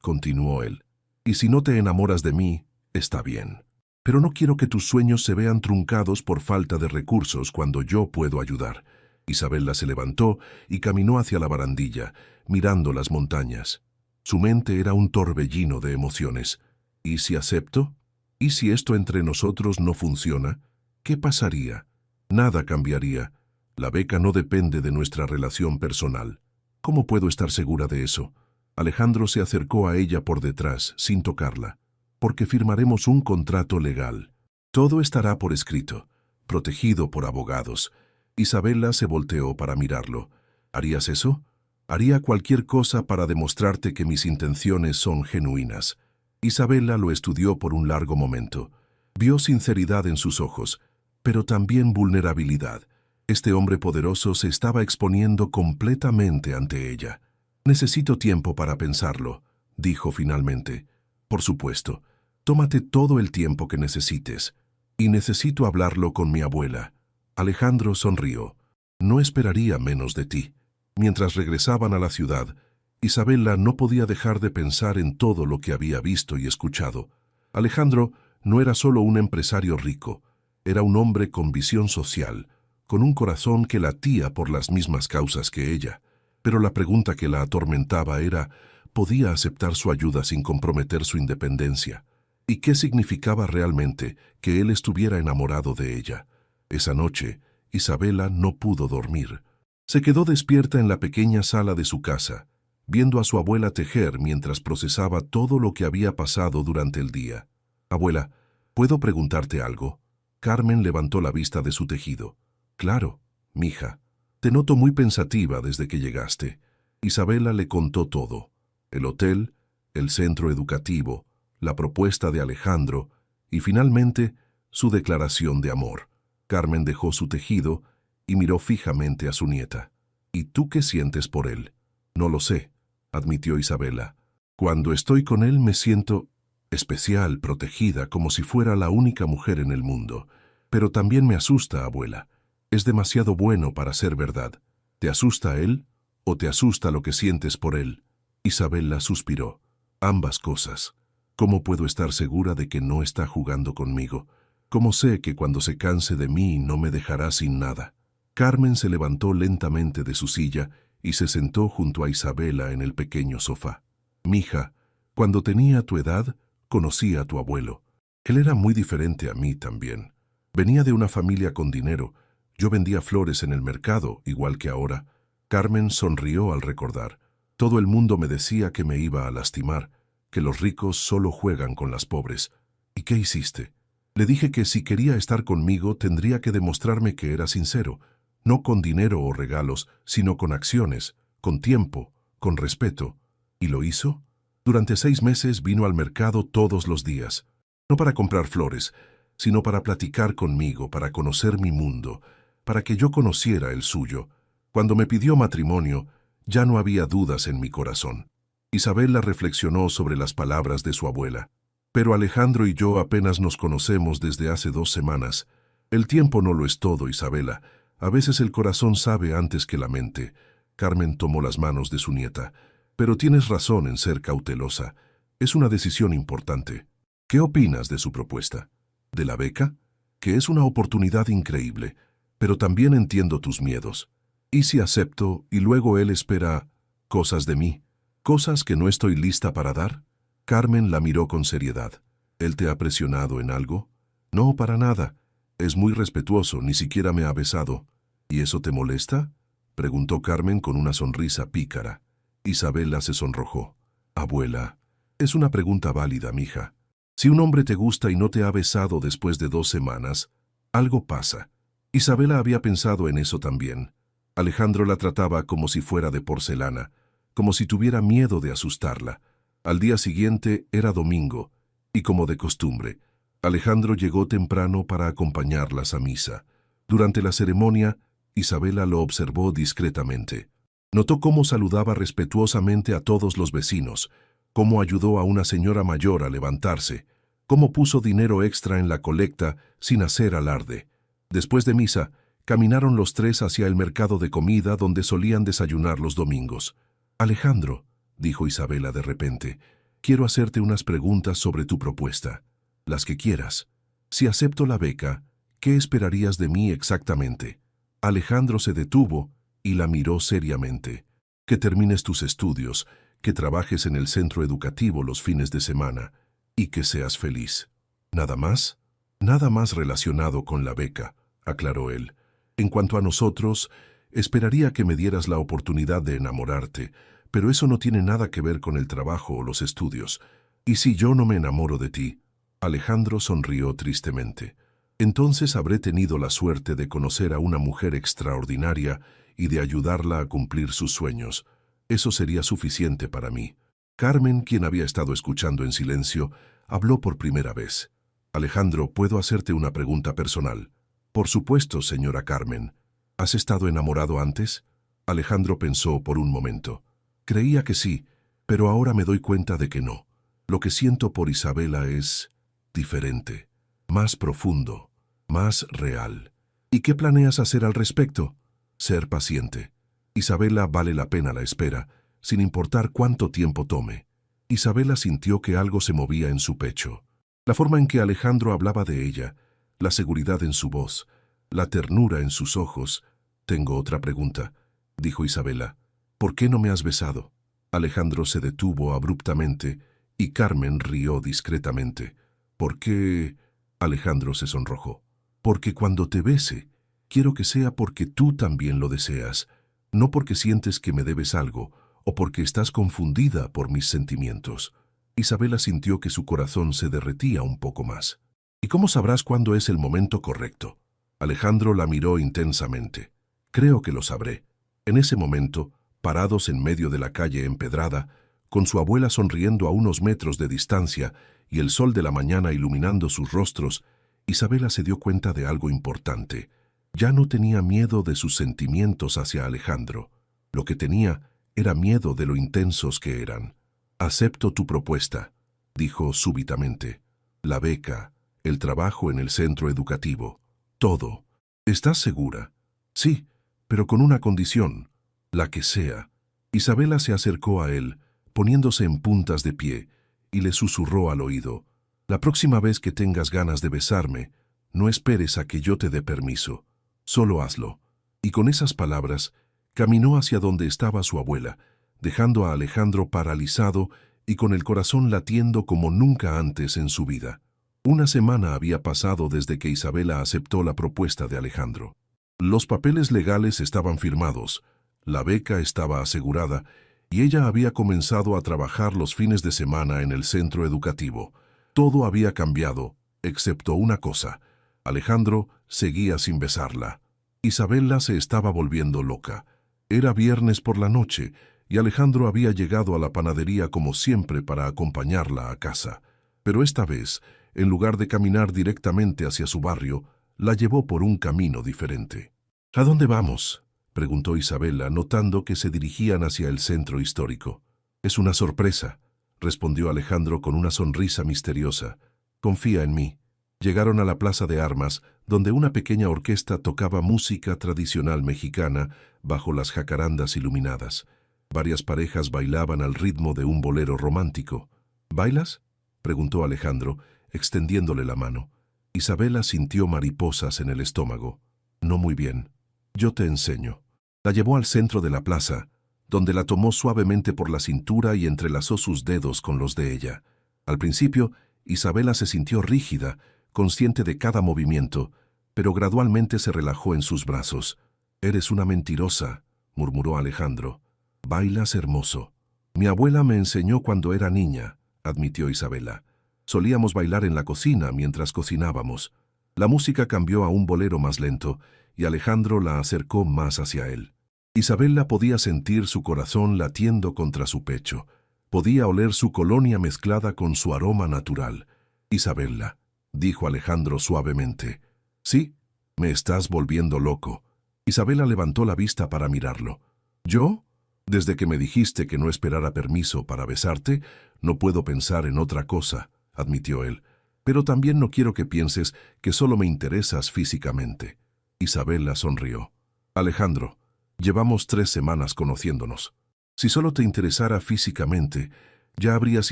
continuó él. «Y si no te enamoras de mí, está bien. Pero no quiero que tus sueños se vean truncados por falta de recursos cuando yo puedo ayudar». Isabela se levantó y caminó hacia la barandilla, mirando las montañas. Su mente era un torbellino de emociones. ¿Y si acepto? ¿Y si esto entre nosotros no funciona? ¿Qué pasaría? Nada cambiaría. La beca no depende de nuestra relación personal. ¿Cómo puedo estar segura de eso? Alejandro se acercó a ella por detrás, sin tocarla. «Porque firmaremos un contrato legal. Todo estará por escrito, protegido por abogados». Isabela se volteó para mirarlo. «¿Harías eso?». «Haría cualquier cosa para demostrarte que mis intenciones son genuinas». Isabela lo estudió por un largo momento. Vio sinceridad en sus ojos, pero también vulnerabilidad. Este hombre poderoso se estaba exponiendo completamente ante ella. «Necesito tiempo para pensarlo», dijo finalmente. «Por supuesto, tómate todo el tiempo que necesites. Y necesito hablarlo con mi abuela». Alejandro sonrió. «No esperaría menos de ti». Mientras regresaban a la ciudad, Isabela no podía dejar de pensar en todo lo que había visto y escuchado. Alejandro no era solo un empresario rico, era un hombre con visión social, con un corazón que latía por las mismas causas que ella. Pero la pregunta que la atormentaba era, ¿podía aceptar su ayuda sin comprometer su independencia? ¿Y qué significaba realmente que él estuviera enamorado de ella? Esa noche, Isabela no pudo dormir. Se quedó despierta en la pequeña sala de su casa, viendo a su abuela tejer mientras procesaba todo lo que había pasado durante el día. Abuela, ¿puedo preguntarte algo? Carmen levantó la vista de su tejido. Claro, mija. Te noto muy pensativa desde que llegaste. Isabela le contó todo. El hotel, el centro educativo, la propuesta de Alejandro y finalmente su declaración de amor. Carmen dejó su tejido y miró fijamente a su nieta. ¿Y tú qué sientes por él? No lo sé, admitió Isabela. Cuando estoy con él me siento especial, protegida, como si fuera la única mujer en el mundo. Pero también me asusta, abuela. Es demasiado bueno para ser verdad. ¿Te asusta él o te asusta lo que sientes por él? Isabela suspiró. Ambas cosas. ¿Cómo puedo estar segura de que no está jugando conmigo? ¿Cómo sé que cuando se canse de mí no me dejará sin nada? Carmen se levantó lentamente de su silla y se sentó junto a Isabela en el pequeño sofá. Mija, cuando tenía tu edad, conocí a tu abuelo. Él era muy diferente a mí también. Venía de una familia con dinero. Yo vendía flores en el mercado, igual que ahora. Carmen sonrió al recordar. Todo el mundo me decía que me iba a lastimar, que los ricos solo juegan con las pobres. ¿Y qué hiciste? Le dije que si quería estar conmigo tendría que demostrarme que era sincero, no con dinero o regalos, sino con acciones, con tiempo, con respeto. ¿Y lo hizo? Durante 6 meses vino al mercado todos los días, no para comprar flores, sino para platicar conmigo, para conocer mi mundo, para que yo conociera el suyo. Cuando me pidió matrimonio, ya no había dudas en mi corazón. Isabela reflexionó sobre las palabras de su abuela. Pero Alejandro y yo apenas nos conocemos desde hace 2 semanas. El tiempo no lo es todo, Isabela. A veces el corazón sabe antes que la mente. Carmen tomó las manos de su nieta. Pero tienes razón en ser cautelosa. Es una decisión importante. ¿Qué opinas de su propuesta? ¿De la beca? Que es una oportunidad increíble, pero también entiendo tus miedos. ¿Y si acepto y luego él espera cosas de mí? ¿Cosas que no estoy lista para dar? Carmen la miró con seriedad. ¿Él te ha presionado en algo? No, para nada. Es muy respetuoso, ni siquiera me ha besado. ¿Y eso te molesta? Preguntó Carmen con una sonrisa pícara. Isabela se sonrojó. Abuela, es una pregunta válida, mija. Si un hombre te gusta y no te ha besado después de 2 semanas, algo pasa. Isabela había pensado en eso también. Alejandro la trataba como si fuera de porcelana, como si tuviera miedo de asustarla. Al día siguiente era domingo, y como de costumbre, Alejandro llegó temprano para acompañarlas a misa. Durante la ceremonia, Isabela lo observó discretamente. Notó cómo saludaba respetuosamente a todos los vecinos, cómo ayudó a una señora mayor a levantarse, cómo puso dinero extra en la colecta sin hacer alarde. Después de misa, caminaron los 3 hacia el mercado de comida donde solían desayunar los domingos. Alejandro, dijo Isabela de repente, quiero hacerte unas preguntas sobre tu propuesta. Las que quieras. Si acepto la beca, ¿qué esperarías de mí exactamente? Alejandro se detuvo y la miró seriamente. Que termines tus estudios, que trabajes en el centro educativo los fines de semana y que seas feliz. ¿Nada más? Nada más relacionado con la beca, aclaró él. En cuanto a nosotros, esperaría que me dieras la oportunidad de enamorarte, pero eso no tiene nada que ver con el trabajo o los estudios. ¿Y si yo no me enamoro de ti? Alejandro sonrió tristemente. Entonces habré tenido la suerte de conocer a una mujer extraordinaria y de ayudarla a cumplir sus sueños. Eso sería suficiente para mí. Carmen, quien había estado escuchando en silencio, habló por primera vez. Alejandro, ¿puedo hacerte una pregunta personal? Por supuesto, señora Carmen. ¿Has estado enamorado antes? Alejandro pensó por un momento. Creía que sí, pero ahora me doy cuenta de que no. Lo que siento por Isabela es diferente, más profundo, más real. ¿Y qué planeas hacer al respecto? Ser paciente. Isabela vale la pena la espera, sin importar cuánto tiempo tome. Isabela sintió que algo se movía en su pecho. La forma en que Alejandro hablaba de ella, la seguridad en su voz, la ternura en sus ojos. Tengo otra pregunta, dijo Isabela. ¿Por qué no me has besado? Alejandro se detuvo abruptamente y Carmen rió discretamente. ¿Por qué? Alejandro se sonrojó. Porque cuando te bese, quiero que sea porque tú también lo deseas, no porque sientes que me debes algo o porque estás confundida por mis sentimientos. Isabela sintió que su corazón se derretía un poco más. ¿Y cómo sabrás cuándo es el momento correcto? Alejandro la miró intensamente. Creo que lo sabré. En ese momento, parados en medio de la calle empedrada, con su abuela sonriendo a unos metros de distancia y el sol de la mañana iluminando sus rostros, Isabela se dio cuenta de algo importante. Ya no tenía miedo de sus sentimientos hacia Alejandro. Lo que tenía era miedo de lo intensos que eran. «Acepto tu propuesta», dijo súbitamente. «La beca, el trabajo en el centro educativo, todo. ¿Estás segura?» «Sí, pero con una condición, la que sea». Isabela se acercó a él, poniéndose en puntas de pie, y le susurró al oído: «La próxima vez que tengas ganas de besarme, no esperes a que yo te dé permiso. Solo hazlo». Y con esas palabras, caminó hacia donde estaba su abuela, dejando a Alejandro paralizado y con el corazón latiendo como nunca antes en su vida. Una semana había pasado desde que Isabela aceptó la propuesta de Alejandro. Los papeles legales estaban firmados, la beca estaba asegurada y ella había comenzado a trabajar los fines de semana en el centro educativo. Todo había cambiado, excepto una cosa: Alejandro seguía sin besarla. Isabela se estaba volviendo loca. Era viernes por la noche y Alejandro había llegado a la panadería como siempre para acompañarla a casa. Pero esta vez, en lugar de caminar directamente hacia su barrio, la llevó por un camino diferente. «¿A dónde vamos?», preguntó Isabela, notando que se dirigían hacia el centro histórico. «Es una sorpresa», respondió Alejandro con una sonrisa misteriosa. «Confía en mí». Llegaron a la plaza de armas, donde una pequeña orquesta tocaba música tradicional mexicana bajo las jacarandas iluminadas. Varias parejas bailaban al ritmo de un bolero romántico. «¿Bailas?», preguntó Alejandro, extendiéndole la mano. Isabela sintió mariposas en el estómago. «No muy bien. Yo te enseño». La llevó al centro de la plaza, donde la tomó suavemente por la cintura y entrelazó sus dedos con los de ella. Al principio, Isabela se sintió rígida, consciente de cada movimiento, pero gradualmente se relajó en sus brazos. «Eres una mentirosa», murmuró Alejandro. «Bailas hermoso». «Mi abuela me enseñó cuando era niña», admitió Isabela. «Solíamos bailar en la cocina mientras cocinábamos». La música cambió a un bolero más lento, y Alejandro la acercó más hacia él. Isabela podía sentir su corazón latiendo contra su pecho. Podía oler su colonia mezclada con su aroma natural. «Isabela», dijo Alejandro suavemente. «Sí, me estás volviendo loco». Isabela levantó la vista para mirarlo. «¿Yo? Desde que me dijiste que no esperara permiso para besarte, no puedo pensar en otra cosa», admitió él. «Pero también no quiero que pienses que solo me interesas físicamente». Isabela sonrió. «Alejandro, llevamos 3 semanas conociéndonos. Si solo te interesara físicamente, ya habrías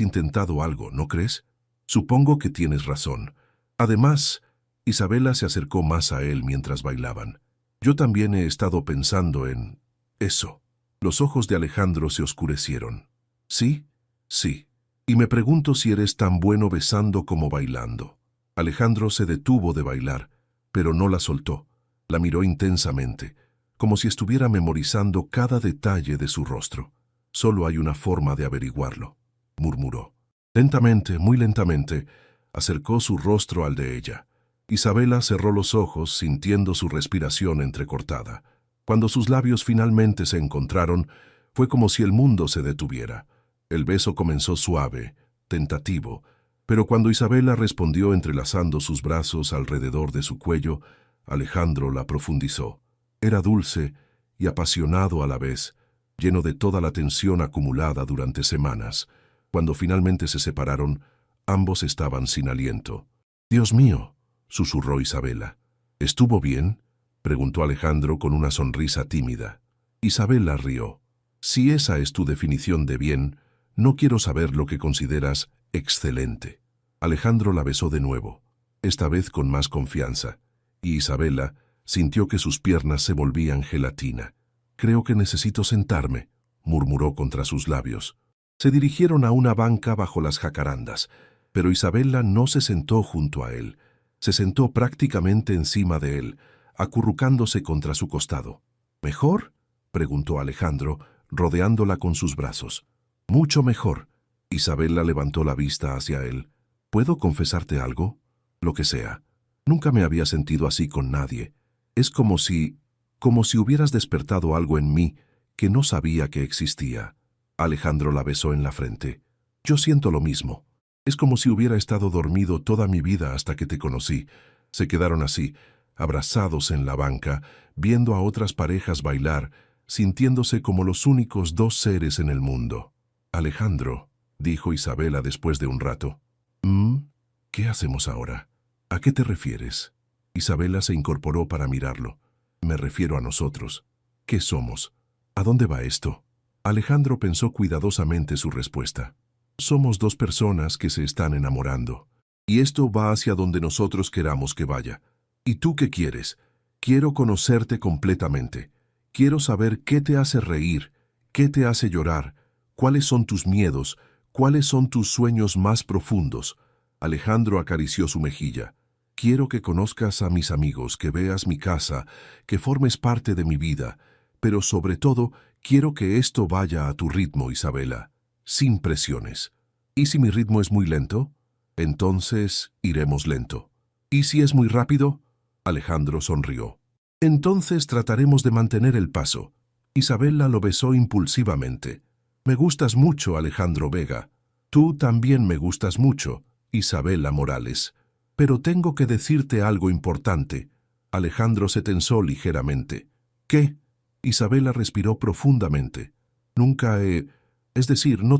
intentado algo, ¿no crees? Supongo que tienes razón. Además», Isabela se acercó más a él mientras bailaban. «Yo también he estado pensando en eso». Los ojos de Alejandro se oscurecieron. «¿Sí? Sí. Y me pregunto si eres tan bueno besando como bailando». Alejandro se detuvo de bailar, pero no la soltó. La miró intensamente, como si estuviera memorizando cada detalle de su rostro. «Solo hay una forma de averiguarlo», murmuró. Lentamente, muy lentamente, acercó su rostro al de ella. Isabela cerró los ojos, sintiendo su respiración entrecortada. Cuando sus labios finalmente se encontraron, fue como si el mundo se detuviera. El beso comenzó suave, tentativo, pero cuando Isabela respondió entrelazando sus brazos alrededor de su cuello, Alejandro la profundizó. Era dulce y apasionado a la vez, lleno de toda la tensión acumulada durante semanas. Cuando finalmente se separaron, ambos estaban sin aliento. «Dios mío», susurró Isabela. «¿Estuvo bien?», preguntó Alejandro con una sonrisa tímida. Isabela rió. «Si esa es tu definición de bien, no quiero saber lo que consideras excelente». Alejandro la besó de nuevo, esta vez con más confianza, y Isabela sintió que sus piernas se volvían gelatina. «Creo que necesito sentarme», murmuró contra sus labios. Se dirigieron a una banca bajo las jacarandas, pero Isabela no se sentó junto a él. Se sentó prácticamente encima de él, acurrucándose contra su costado. «¿Mejor?», preguntó Alejandro, rodeándola con sus brazos. «Mucho mejor». Isabela levantó la vista hacia él. ¿Puedo confesarte algo? Lo que sea. Nunca me había sentido así con nadie. Es como si hubieras despertado algo en mí que no sabía que existía. Alejandro la besó en la frente. Yo siento lo mismo. Es como si hubiera estado dormido toda mi vida hasta que te conocí. Se quedaron así, abrazados en la banca, viendo a otras parejas bailar, sintiéndose como los únicos dos seres en el mundo. Alejandro, dijo Isabela después de un rato. ¿Qué hacemos ahora? ¿A qué te refieres? Isabela se incorporó para mirarlo. Me refiero a nosotros. ¿Qué somos? ¿A dónde va esto? Alejandro pensó cuidadosamente su respuesta. Somos dos personas que se están enamorando. Y esto va hacia donde nosotros queramos que vaya. ¿Y tú qué quieres? Quiero conocerte completamente. Quiero saber qué te hace reír, qué te hace llorar, cuáles son tus miedos, cuáles son tus sueños más profundos. Alejandro acarició su mejilla. Quiero que conozcas a mis amigos, que veas mi casa, que formes parte de mi vida, pero sobre todo quiero que esto vaya a tu ritmo, Isabela, sin presiones. ¿Y si mi ritmo es muy lento? Entonces iremos lento. ¿Y si es muy rápido? Alejandro sonrió. Entonces trataremos de mantener el paso. Isabela lo besó impulsivamente. Me gustas mucho, Alejandro Vega. Tú también me gustas mucho, Isabela Morales. Pero tengo que decirte algo importante. Alejandro se tensó ligeramente. ¿Qué? Isabela respiró profundamente. No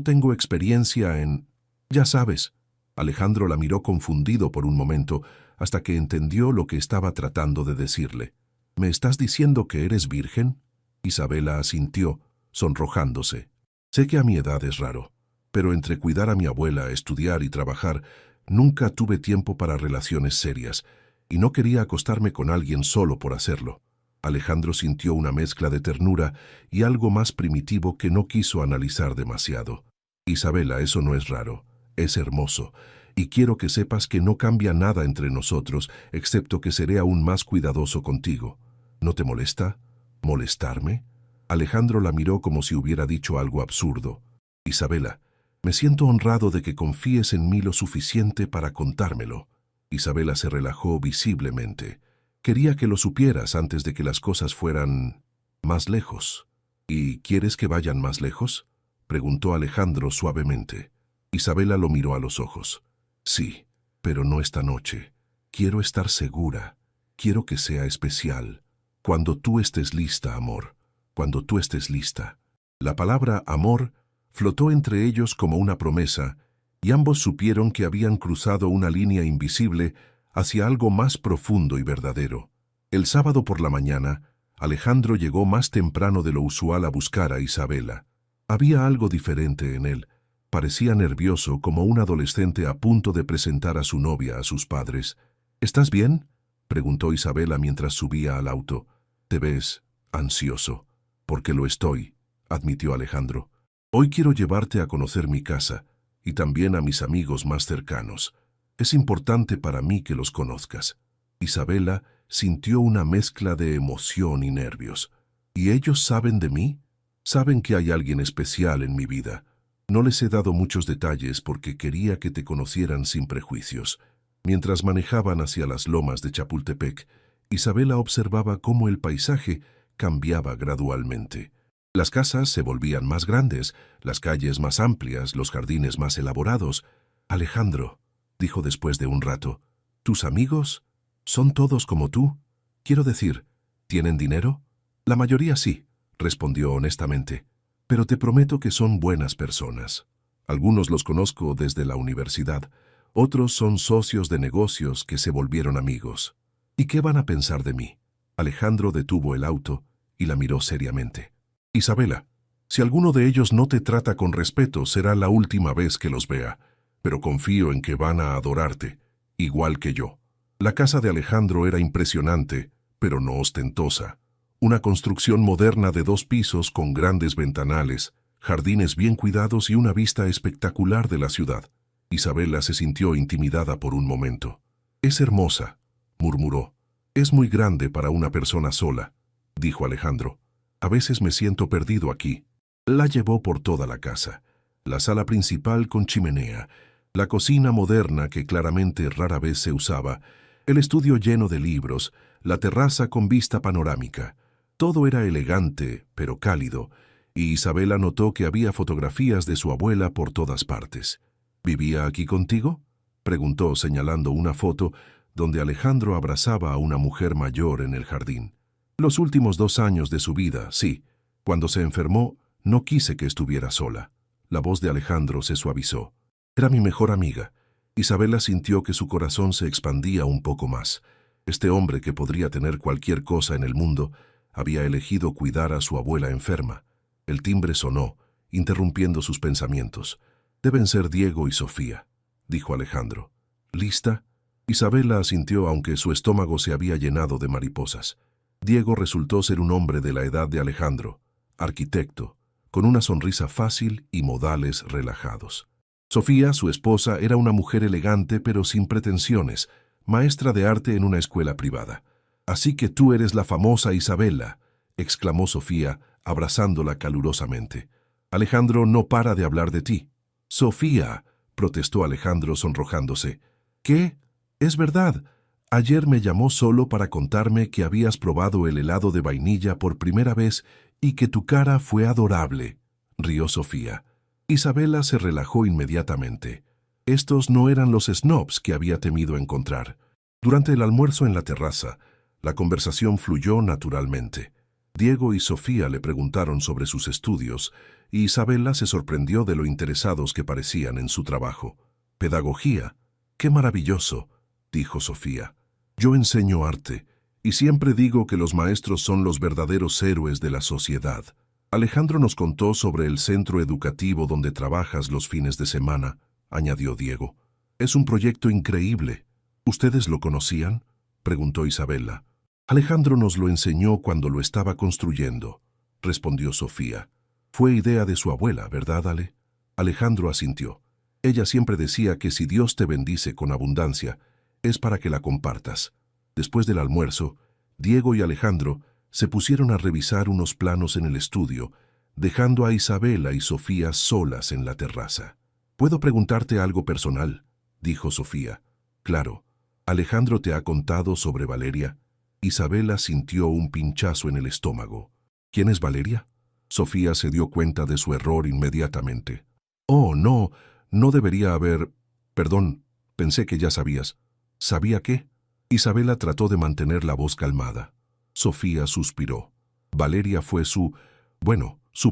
tengo experiencia en... Ya sabes. Alejandro la miró confundido por un momento, hasta que entendió lo que estaba tratando de decirle. ¿Me estás diciendo que eres virgen? Isabela asintió, sonrojándose. Sé que a mi edad es raro, pero entre cuidar a mi abuela, estudiar y trabajar, nunca tuve tiempo para relaciones serias, y no quería acostarme con alguien solo por hacerlo. Alejandro sintió una mezcla de ternura y algo más primitivo que no quiso analizar demasiado. Isabela, eso no es raro, es hermoso, y quiero que sepas que no cambia nada entre nosotros, excepto que seré aún más cuidadoso contigo. ¿No te molesta? ¿Molestarme? Alejandro la miró como si hubiera dicho algo absurdo. Isabela, me siento honrado de que confíes en mí lo suficiente para contármelo. Isabela se relajó visiblemente. Quería que lo supieras antes de que las cosas fueran más lejos. ¿Y quieres que vayan más lejos? Preguntó Alejandro suavemente. Isabela lo miró a los ojos. Sí, pero no esta noche. Quiero estar segura. Quiero que sea especial. Cuando tú estés lista, amor. Cuando tú estés lista. La palabra amor flotó entre ellos como una promesa, y ambos supieron que habían cruzado una línea invisible hacia algo más profundo y verdadero. El sábado por la mañana, Alejandro llegó más temprano de lo usual a buscar a Isabela. Había algo diferente en él. Parecía nervioso como un adolescente a punto de presentar a su novia a sus padres. ¿Estás bien?, preguntó Isabela mientras subía al auto. Te ves ansioso. Porque lo estoy, admitió Alejandro. Hoy quiero llevarte a conocer mi casa y también a mis amigos más cercanos. Es importante para mí que los conozcas. Isabela sintió una mezcla de emoción y nervios. ¿Y ellos saben de mí? Saben que hay alguien especial en mi vida. No les he dado muchos detalles porque quería que te conocieran sin prejuicios. Mientras manejaban hacia las lomas de Chapultepec, Isabela observaba cómo el paisaje cambiaba gradualmente. Las casas se volvían más grandes, las calles más amplias, los jardines más elaborados. Alejandro, dijo después de un rato, ¿tus amigos son todos como tú? Quiero decir, ¿tienen dinero? La mayoría sí, respondió honestamente, pero te prometo que son buenas personas. Algunos los conozco desde la universidad, otros son socios de negocios que se volvieron amigos. ¿Y qué van a pensar de mí? Alejandro detuvo el auto y la miró seriamente. Isabela, si alguno de ellos no te trata con respeto, será la última vez que los vea, pero confío en que van a adorarte, igual que yo. La casa de Alejandro era impresionante, pero no ostentosa. Una construcción moderna de 2 pisos con grandes ventanales, jardines bien cuidados y una vista espectacular de la ciudad. Isabela se sintió intimidada por un momento. Es hermosa, murmuró. Es muy grande para una persona sola, dijo Alejandro. A veces me siento perdido aquí. La llevó por toda la casa. La sala principal con chimenea, la cocina moderna que claramente rara vez se usaba, el estudio lleno de libros, la terraza con vista panorámica. Todo era elegante, pero cálido, y Isabela notó que había fotografías de su abuela por todas partes. ¿Vivía aquí contigo?, preguntó señalando una foto donde Alejandro abrazaba a una mujer mayor en el jardín. Los últimos 2 años de su vida, sí. Cuando se enfermó, no quise que estuviera sola. La voz de Alejandro se suavizó. Era mi mejor amiga. Isabela sintió que su corazón se expandía un poco más. Este hombre, que podría tener cualquier cosa en el mundo, había elegido cuidar a su abuela enferma. El timbre sonó, interrumpiendo sus pensamientos. Deben ser Diego y Sofía, dijo Alejandro. ¿Lista? Isabela asintió, aunque su estómago se había llenado de mariposas. Diego resultó ser un hombre de la edad de Alejandro, arquitecto, con una sonrisa fácil y modales relajados. Sofía, su esposa, era una mujer elegante pero sin pretensiones, maestra de arte en una escuela privada. «Así que tú eres la famosa Isabela», exclamó Sofía, abrazándola calurosamente. «Alejandro no para de hablar de ti». «Sofía», protestó Alejandro sonrojándose. «¿Qué? Es verdad. Ayer me llamó solo para contarme que habías probado el helado de vainilla por primera vez y que tu cara fue adorable», rió Sofía. Isabela se relajó inmediatamente. Estos no eran los snobs que había temido encontrar. Durante el almuerzo en la terraza, la conversación fluyó naturalmente. Diego y Sofía le preguntaron sobre sus estudios y Isabela se sorprendió de lo interesados que parecían en su trabajo. «Pedagogía. ¡Qué maravilloso!», dijo Sofía. «Yo enseño arte y siempre digo que los maestros son los verdaderos héroes de la sociedad». Alejandro nos contó sobre el centro educativo donde trabajas los fines de semana, añadió Diego. «Es un proyecto increíble. ¿Ustedes lo conocían?», preguntó Isabela. «Alejandro nos lo enseñó cuando lo estaba construyendo», respondió Sofía. «Fue idea de su abuela, ¿verdad, Ale?». Alejandro asintió. Ella siempre decía que si Dios te bendice con abundancia, es para que la compartas. Después del almuerzo, Diego y Alejandro se pusieron a revisar unos planos en el estudio, dejando a Isabela y Sofía solas en la terraza. «¿Puedo preguntarte algo personal?», dijo Sofía. «Claro. ¿Alejandro te ha contado sobre Valeria?». Isabela sintió un pinchazo en el estómago. «¿Quién es Valeria?». Sofía se dio cuenta de su error inmediatamente. «Oh, no, no debería haber... Perdón, pensé que ya sabías». «¿Sabía qué?». Isabela trató de mantener la voz calmada. Sofía suspiró. Valeria fue su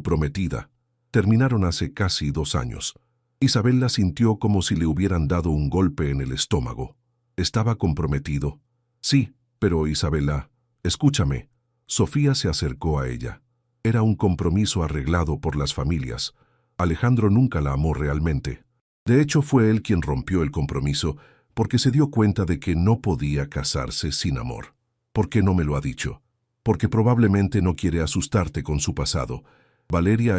prometida. Terminaron hace casi 2 años. Isabela sintió como si le hubieran dado un golpe en el estómago. ¿Estaba comprometido? Sí, pero Isabela, escúchame. Sofía se acercó a ella. Era un compromiso arreglado por las familias. Alejandro nunca la amó realmente. De hecho, fue él quien rompió el compromiso porque se dio cuenta de que no podía casarse sin amor. ¿Por qué no me lo ha dicho? Porque probablemente no quiere asustarte con su pasado. Valeria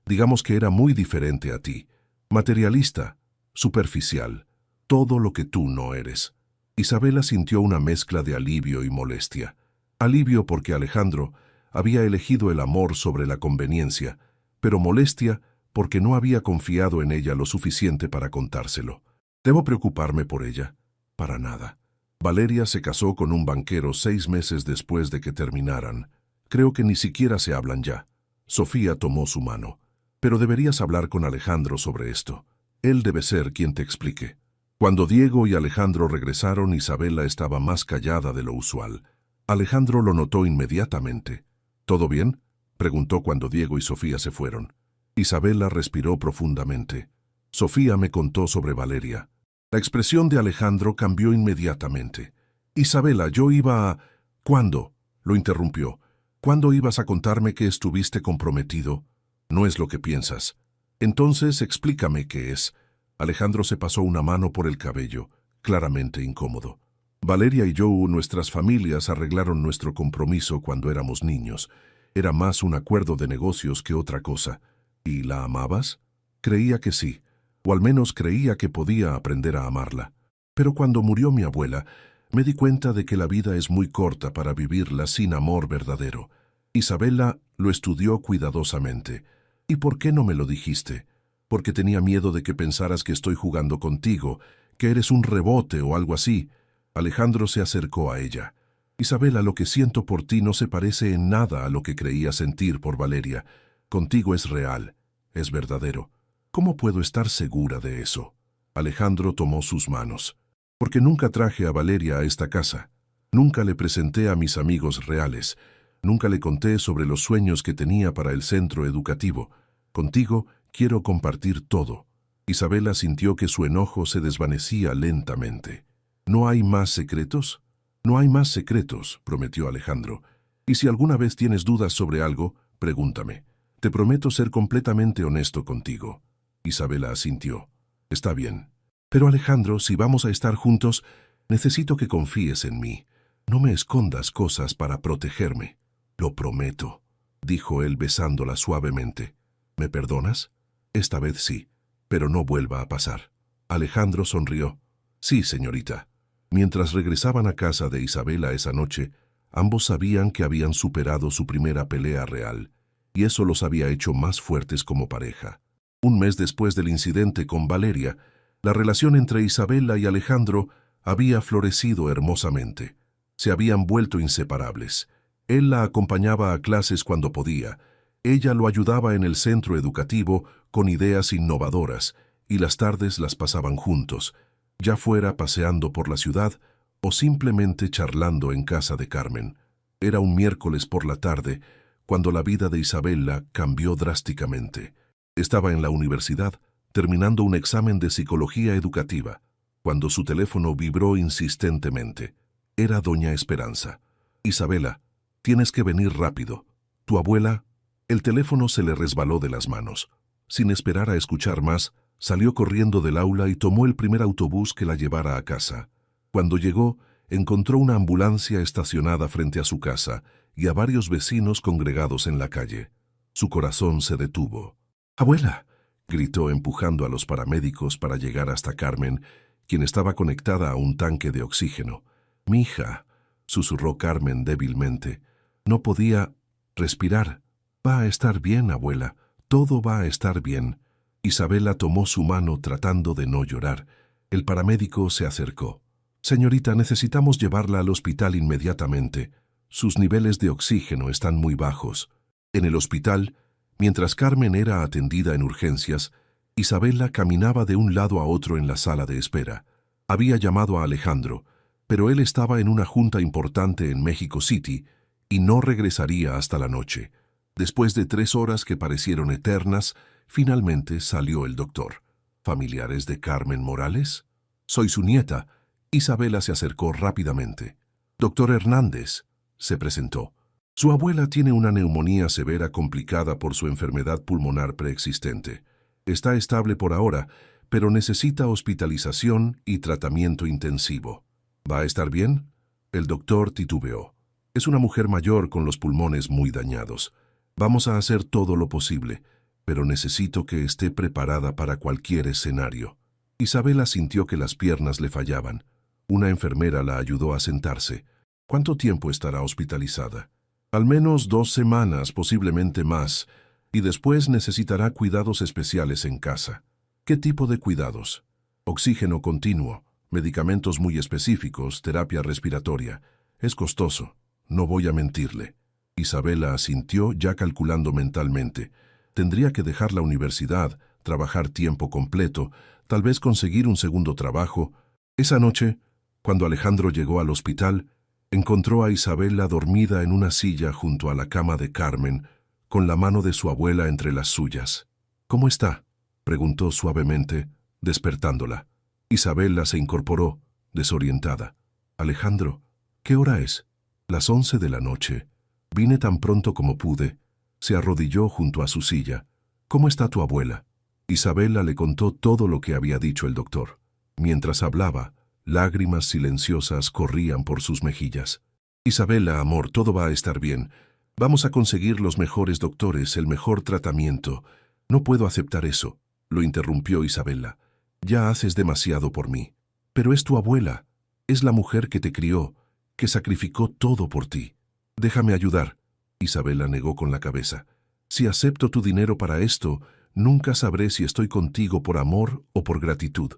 digamos que era muy diferente a ti. Materialista, superficial, todo lo que tú no eres. Isabela sintió una mezcla de alivio y molestia. Alivio porque Alejandro había elegido el amor sobre la conveniencia, pero molestia porque no había confiado en ella lo suficiente para contárselo. ¿Debo preocuparme por ella? Para nada. Valeria se casó con un banquero 6 meses después de que terminaran. Creo que ni siquiera se hablan ya. Sofía tomó su mano. Pero deberías hablar con Alejandro sobre esto. Él debe ser quien te explique. Cuando Diego y Alejandro regresaron, Isabela estaba más callada de lo usual. Alejandro lo notó inmediatamente. ¿Todo bien?, preguntó cuando Diego y Sofía se fueron. Isabela respiró profundamente. Sofía me contó sobre Valeria. La expresión de Alejandro cambió inmediatamente. «Isabela, yo iba a...». «¿Cuándo?», lo interrumpió. «¿Cuándo ibas a contarme que estuviste comprometido?». «No es lo que piensas». «Entonces explícame qué es». Alejandro se pasó una mano por el cabello, claramente incómodo. «Valeria y yo, nuestras familias arreglaron nuestro compromiso cuando éramos niños. Era más un acuerdo de negocios que otra cosa». «¿Y la amabas?». «Creía que sí. O al menos creía que podía aprender a amarla. Pero cuando murió mi abuela, me di cuenta de que la vida es muy corta para vivirla sin amor verdadero». Isabela lo estudió cuidadosamente. «¿Y por qué no me lo dijiste?». porque tenía miedo de que pensaras que estoy jugando contigo, que eres un rebote o algo así. Alejandro se acercó a ella. Isabela, lo que siento por ti no se parece en nada a lo que creía sentir por Valeria. Contigo es real, es verdadero. ¿Cómo puedo estar segura de eso? Alejandro tomó sus manos. Porque nunca traje a Valeria a esta casa. Nunca le presenté a mis amigos reales. Nunca le conté sobre los sueños que tenía para el centro educativo. Contigo quiero compartir todo. Isabela sintió que su enojo se desvanecía lentamente. ¿No hay más secretos? No hay más secretos, prometió Alejandro. Y si alguna vez tienes dudas sobre algo, pregúntame. Te prometo ser completamente honesto contigo. Isabela asintió. Está bien. Pero Alejandro, si vamos a estar juntos, necesito que confíes en mí. No me escondas cosas para protegerme. Lo prometo, dijo él besándola suavemente. ¿Me perdonas? Esta vez sí, pero no vuelva a pasar. Alejandro sonrió. Sí, señorita. Mientras regresaban a casa de Isabela esa noche, ambos sabían que habían superado su primera pelea real, y eso los había hecho más fuertes como pareja. Un mes después del incidente con Valeria, la relación entre Isabela y Alejandro había florecido hermosamente. Se habían vuelto inseparables. Él la acompañaba a clases cuando podía. Ella lo ayudaba en el centro educativo con ideas innovadoras, y las tardes las pasaban juntos, ya fuera paseando por la ciudad o simplemente charlando en casa de Carmen. Era un miércoles por la tarde, cuando la vida de Isabela cambió drásticamente. Estaba en la universidad, terminando un examen de psicología educativa, cuando su teléfono vibró insistentemente. Era doña Esperanza. Isabela, tienes que venir rápido. Tu abuela... El teléfono se le resbaló de las manos. Sin esperar a escuchar más, salió corriendo del aula y tomó el primer autobús que la llevara a casa. Cuando llegó, encontró una ambulancia estacionada frente a su casa y a varios vecinos congregados en la calle. Su corazón se detuvo. «¡Abuela!», gritó empujando a los paramédicos para llegar hasta Carmen, quien estaba conectada a un tanque de oxígeno. «Mi hija», susurró Carmen débilmente. No podía respirar. «Va a estar bien, abuela. Todo va a estar bien». Isabela tomó su mano tratando de no llorar. El paramédico se acercó. «Señorita, necesitamos llevarla al hospital inmediatamente. Sus niveles de oxígeno están muy bajos». En el hospital, mientras Carmen era atendida en urgencias, Isabela caminaba de un lado a otro en la sala de espera. Había llamado a Alejandro, pero él estaba en una junta importante en México City y no regresaría hasta la noche. Después de 3 horas que parecieron eternas, finalmente salió el doctor. ¿Familiares de Carmen Morales? «Soy su nieta». Isabela se acercó rápidamente. «Doctor Hernández», se presentó. «Su abuela tiene una neumonía severa complicada por su enfermedad pulmonar preexistente. Está estable por ahora, pero necesita hospitalización y tratamiento intensivo. ¿Va a estar bien?». El doctor titubeó. «Es una mujer mayor con los pulmones muy dañados. Vamos a hacer todo lo posible, pero necesito que esté preparada para cualquier escenario». Isabela sintió que las piernas le fallaban. Una enfermera la ayudó a sentarse. «¿Cuánto tiempo estará hospitalizada?». «Al menos 2 semanas, posiblemente más, y después necesitará cuidados especiales en casa». «¿Qué tipo de cuidados?». «Oxígeno continuo, medicamentos muy específicos, terapia respiratoria. Es costoso, no voy a mentirle». Isabela asintió, ya calculando mentalmente. Tendría que dejar la universidad, trabajar tiempo completo, tal vez conseguir un segundo trabajo. Esa noche, cuando Alejandro llegó al hospital, encontró a Isabela dormida en una silla junto a la cama de Carmen, con la mano de su abuela entre las suyas. «¿Cómo está?», preguntó suavemente, despertándola. Isabela se incorporó, desorientada. «Alejandro, ¿qué hora es?». «Las 11 de la noche. Vine tan pronto como pude». Se arrodilló junto a su silla. «¿Cómo está tu abuela?». Isabela le contó todo lo que había dicho el doctor. Mientras hablaba, lágrimas silenciosas corrían por sus mejillas. «Isabela, amor, todo va a estar bien. Vamos a conseguir los mejores doctores, el mejor tratamiento». «No puedo aceptar eso», lo interrumpió Isabela. «Ya haces demasiado por mí». «Pero es tu abuela. Es la mujer que te crió, que sacrificó todo por ti». «Déjame ayudar». Isabela negó con la cabeza. «Si acepto tu dinero para esto, Nunca sabré si estoy contigo por amor o por gratitud,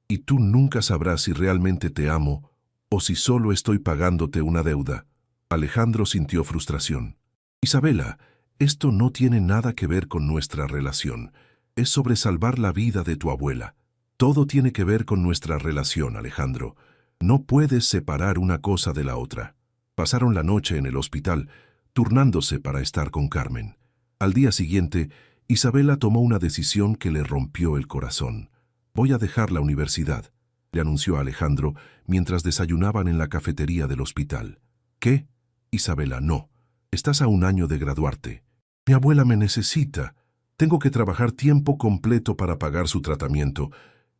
y tú nunca sabrás si realmente te amo o si solo estoy pagándote una deuda. Alejandro sintió frustración. Isabela, esto no tiene nada que ver con nuestra relación. Es sobre salvar la vida de tu abuela. Todo tiene que ver con nuestra relación, Alejandro. No puedes separar una cosa de la otra. Pasaron la noche en el hospital, turnándose para estar con Carmen. Al día siguiente, Isabela tomó una decisión que le rompió el corazón. «Voy a dejar la universidad», le anunció a Alejandro mientras desayunaban en la cafetería del hospital. «¿Qué? Isabela, no. Estás a un año de graduarte. Mi abuela me necesita. Tengo que trabajar tiempo completo para pagar su tratamiento».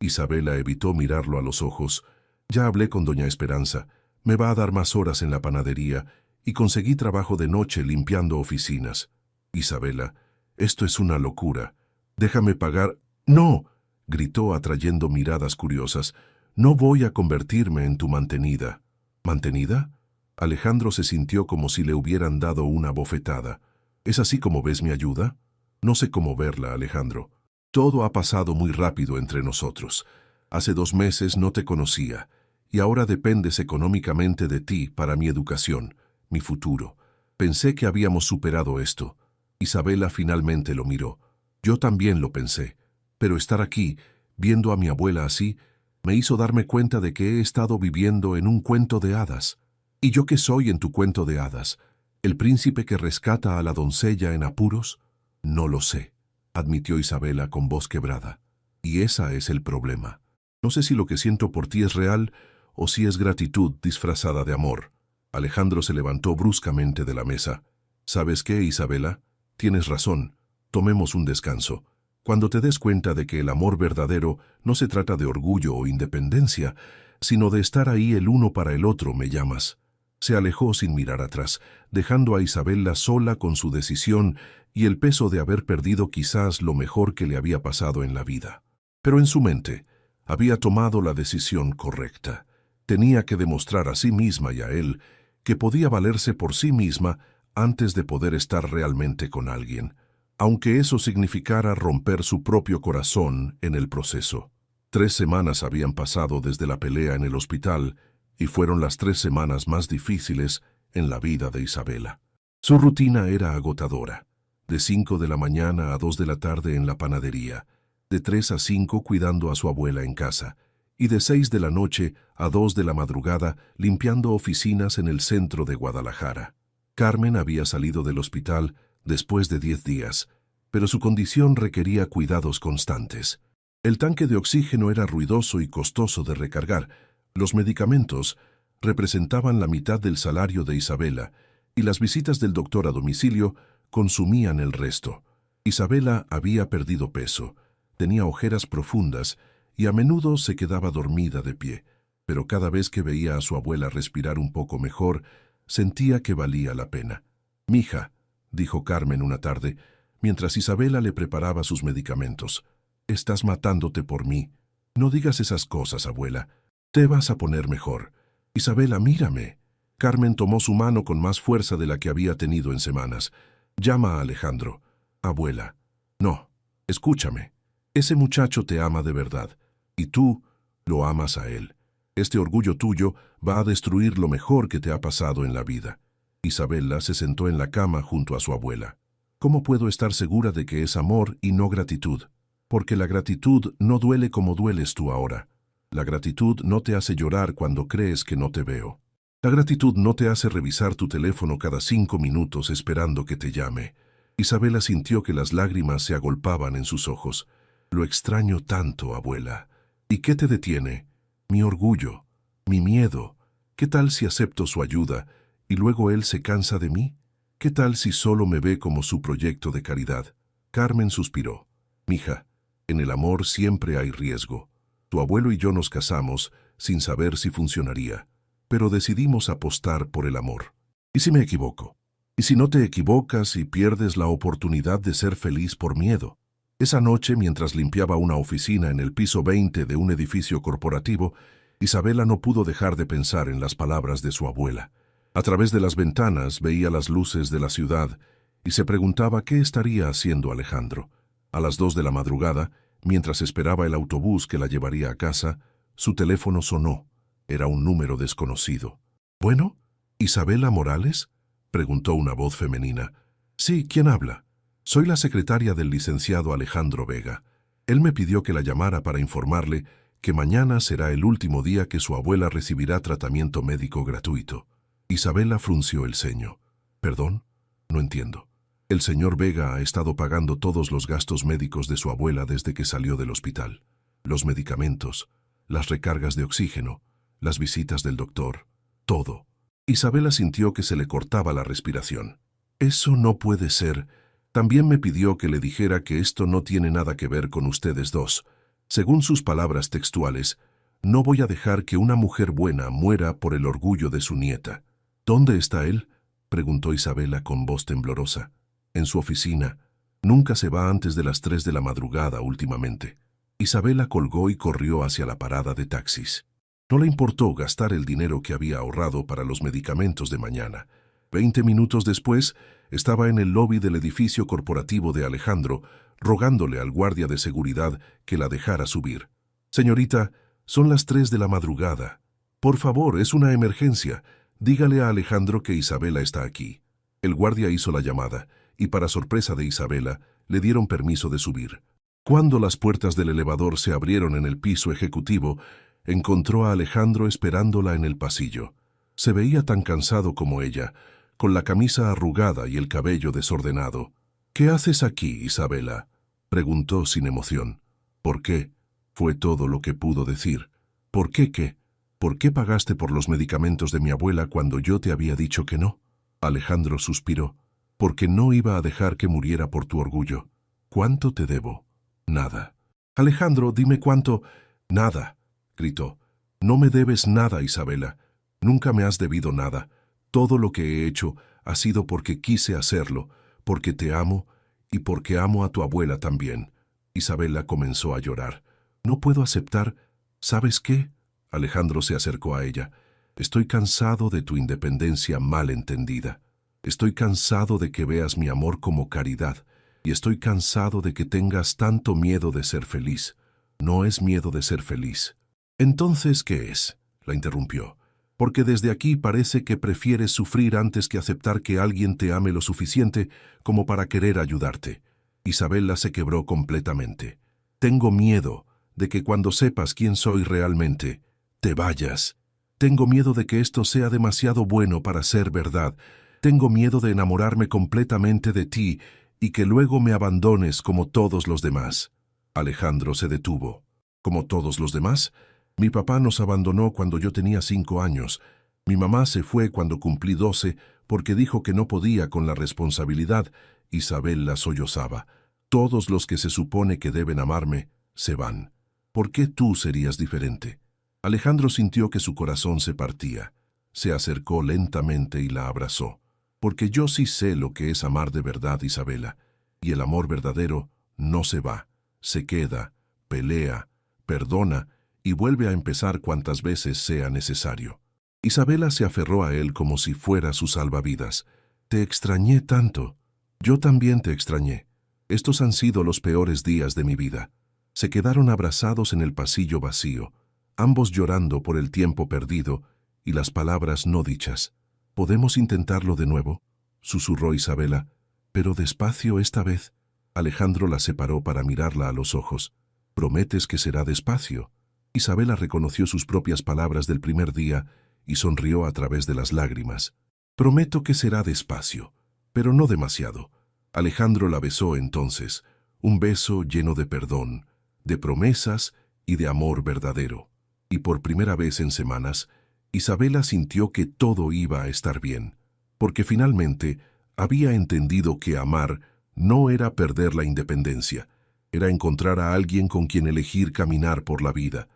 Isabela evitó mirarlo a los ojos. «Ya hablé con doña Esperanza. Me va a dar más horas en la panadería y conseguí trabajo de noche limpiando oficinas». «Isabela, esto es una locura. Déjame pagar». «No», gritó atrayendo miradas curiosas. «No voy a convertirme en tu mantenida». «¿Mantenida?» Alejandro se sintió como si le hubieran dado una bofetada. «¿Es así como ves mi ayuda?» «No sé cómo verla, Alejandro. Todo ha pasado muy rápido entre nosotros. Hace 2 meses no te conocía, y ahora dependes económicamente de ti para mi educación, mi futuro. Pensé que habíamos superado esto». Isabela finalmente lo miró. «Yo también lo pensé, pero estar aquí, viendo a mi abuela así, me hizo darme cuenta de que he estado viviendo en un cuento de hadas. ¿Y yo qué soy en tu cuento de hadas? ¿El príncipe que rescata a la doncella en apuros? No lo sé», admitió Isabela con voz quebrada. «Y ese es el problema. No sé si lo que siento por ti es real o si es gratitud disfrazada de amor». Alejandro se levantó bruscamente de la mesa. «¿Sabes qué, Isabela? Tienes razón. Tomemos un descanso. Cuando te des cuenta de que el amor verdadero no se trata de orgullo o independencia, sino de estar ahí el uno para el otro, me llamas». Se alejó sin mirar atrás, dejando a Isabela sola con su decisión y el peso de haber perdido quizás lo mejor que le había pasado en la vida. Pero en su mente, había tomado la decisión correcta. Tenía que demostrar a sí misma y a él que podía valerse por sí misma antes de poder estar realmente con alguien, aunque eso significara romper su propio corazón en el proceso. 3 semanas habían pasado desde la pelea en el hospital y fueron las 3 semanas más difíciles en la vida de Isabela. Su rutina era agotadora. De 5 de la mañana a 2 de la tarde en la panadería, de 3 a 5 cuidando a su abuela en casa, y de 6 de la noche a 2 de la madrugada limpiando oficinas en el centro de Guadalajara. Carmen había salido del hospital después de 10 días, pero su condición requería cuidados constantes. El tanque de oxígeno era ruidoso y costoso de recargar. Los medicamentos representaban la mitad del salario de Isabela, y las visitas del doctor a domicilio consumían el resto. Isabela había perdido peso, tenía ojeras profundas y a menudo se quedaba dormida de pie, pero cada vez que veía a su abuela respirar un poco mejor, sentía que valía la pena. «Mija», dijo Carmen una tarde, mientras Isabela le preparaba sus medicamentos, «estás matándote por mí. No digas esas cosas, abuela. Te vas a poner mejor. Isabela, mírame». Carmen tomó su mano con más fuerza de la que había tenido en semanas. «Llama a Alejandro». «Abuela». «No, escúchame. Ese muchacho te ama de verdad, y tú lo amas a él. Este orgullo tuyo va a destruir lo mejor que te ha pasado en la vida». Isabela se sentó en la cama junto a su abuela. «¿Cómo puedo estar segura de que es amor y no gratitud? Porque la gratitud no duele como dueles tú ahora. La gratitud no te hace llorar cuando crees que no te veo. La gratitud no te hace revisar tu teléfono cada 5 minutos esperando que te llame». Isabela sintió que las lágrimas se agolpaban en sus ojos. «Lo extraño tanto, abuela». «¿Y qué te detiene?» «Mi orgullo, mi miedo. ¿Qué tal si acepto su ayuda y luego él se cansa de mí? ¿Qué tal si solo me ve como su proyecto de caridad?» Carmen suspiró. «Mija, en el amor siempre hay riesgo. Tu abuelo y yo nos casamos sin saber si funcionaría, pero decidimos apostar por el amor. ¿Y si me equivoco? ¿Y si no te equivocas y pierdes la oportunidad de ser feliz por miedo?» Esa noche, mientras limpiaba una oficina en el piso 20 de un edificio corporativo, Isabela no pudo dejar de pensar en las palabras de su abuela. A través de las ventanas veía las luces de la ciudad y se preguntaba qué estaría haciendo Alejandro. A las 2 de la madrugada, mientras esperaba el autobús que la llevaría a casa, su teléfono sonó. Era un número desconocido. «¿Bueno? ¿Isabela Morales?», preguntó una voz femenina. «Sí, ¿quién habla?». «Soy la secretaria del licenciado Alejandro Vega. Él me pidió que la llamara para informarle que mañana será el último día que su abuela recibirá tratamiento médico gratuito». Isabela frunció el ceño. «¿Perdón? No entiendo». «El señor Vega ha estado pagando todos los gastos médicos de su abuela desde que salió del hospital. Los medicamentos, las recargas de oxígeno, las visitas del doctor, todo». Isabela sintió que se le cortaba la respiración. «Eso no puede ser. También me pidió que le dijera que esto no tiene nada que ver con ustedes dos. Según sus palabras textuales, no voy a dejar que una mujer buena muera por el orgullo de su nieta». «¿Dónde está él?», preguntó Isabela con voz temblorosa. «En su oficina. Nunca se va antes de las 3 de la madrugada últimamente». Isabela colgó y corrió hacia la parada de taxis. No le importó gastar el dinero que había ahorrado para los medicamentos de mañana. 20 minutos después, estaba en el lobby del edificio corporativo de Alejandro, rogándole al guardia de seguridad que la dejara subir. «Señorita, son las 3 de la madrugada. Por favor, es una emergencia. Dígale a Alejandro que Isabela está aquí». El guardia hizo la llamada, y para sorpresa de Isabela, le dieron permiso de subir. Cuando las puertas del elevador se abrieron en el piso ejecutivo, encontró a Alejandro esperándola en el pasillo. Se veía tan cansado como ella, con la camisa arrugada y el cabello desordenado. «¿Qué haces aquí, Isabela?», preguntó sin emoción. «¿Por qué?», fue todo lo que pudo decir. «¿Por qué qué? ¿Por qué pagaste por los medicamentos de mi abuela cuando yo te había dicho que no?». Alejandro suspiró. «Porque no iba a dejar que muriera por tu orgullo». «¿Cuánto te debo?». «Nada». «Alejandro, dime cuánto». «Nada», gritó. «No me debes nada, Isabela. Nunca me has debido nada. Todo lo que he hecho ha sido porque quise hacerlo, porque te amo y porque amo a tu abuela también». Isabela comenzó a llorar. «No puedo aceptar. ¿Sabes qué?». Alejandro se acercó a ella. «Estoy cansado de tu independencia mal entendida. Estoy cansado de que veas mi amor como caridad, y estoy cansado de que tengas tanto miedo de ser feliz. No es miedo de ser feliz». «¿Entonces qué es?», la interrumpió. «Porque desde aquí parece que prefieres sufrir antes que aceptar que alguien te ame lo suficiente como para querer ayudarte». Isabela se quebró completamente. «Tengo miedo de que cuando sepas quién soy realmente, te vayas. Tengo miedo de que esto sea demasiado bueno para ser verdad. Tengo miedo de enamorarme completamente de ti y que luego me abandones como todos los demás». Alejandro se detuvo. «¿Como todos los demás? Mi papá nos abandonó cuando yo tenía 5 años. Mi mamá se fue cuando cumplí 12 porque dijo que no podía con la responsabilidad». Isabela sollozaba. «Todos los que se supone que deben amarme se van. ¿Por qué tú serías diferente?». Alejandro sintió que su corazón se partía. Se acercó lentamente y la abrazó. «Porque yo sí sé lo que es amar de verdad, Isabela. Y el amor verdadero no se va, se queda, pelea, perdona y vuelve a empezar cuantas veces sea necesario». Isabela se aferró a él como si fuera su salvavidas. «Te extrañé tanto». «Yo también te extrañé. Estos han sido los peores días de mi vida». Se quedaron abrazados en el pasillo vacío, ambos llorando por el tiempo perdido y las palabras no dichas. «¿Podemos intentarlo de nuevo?», susurró Isabela. «Pero despacio esta vez». Alejandro la separó para mirarla a los ojos. «¿Prometes que será despacio?». Isabela reconoció sus propias palabras del primer día y sonrió a través de las lágrimas. «Prometo que será despacio, pero no demasiado». Alejandro la besó entonces, un beso lleno de perdón, de promesas y de amor verdadero. Y por primera vez en semanas, Isabela sintió que todo iba a estar bien, porque finalmente había entendido que amar no era perder la independencia, era encontrar a alguien con quien elegir caminar por la vida.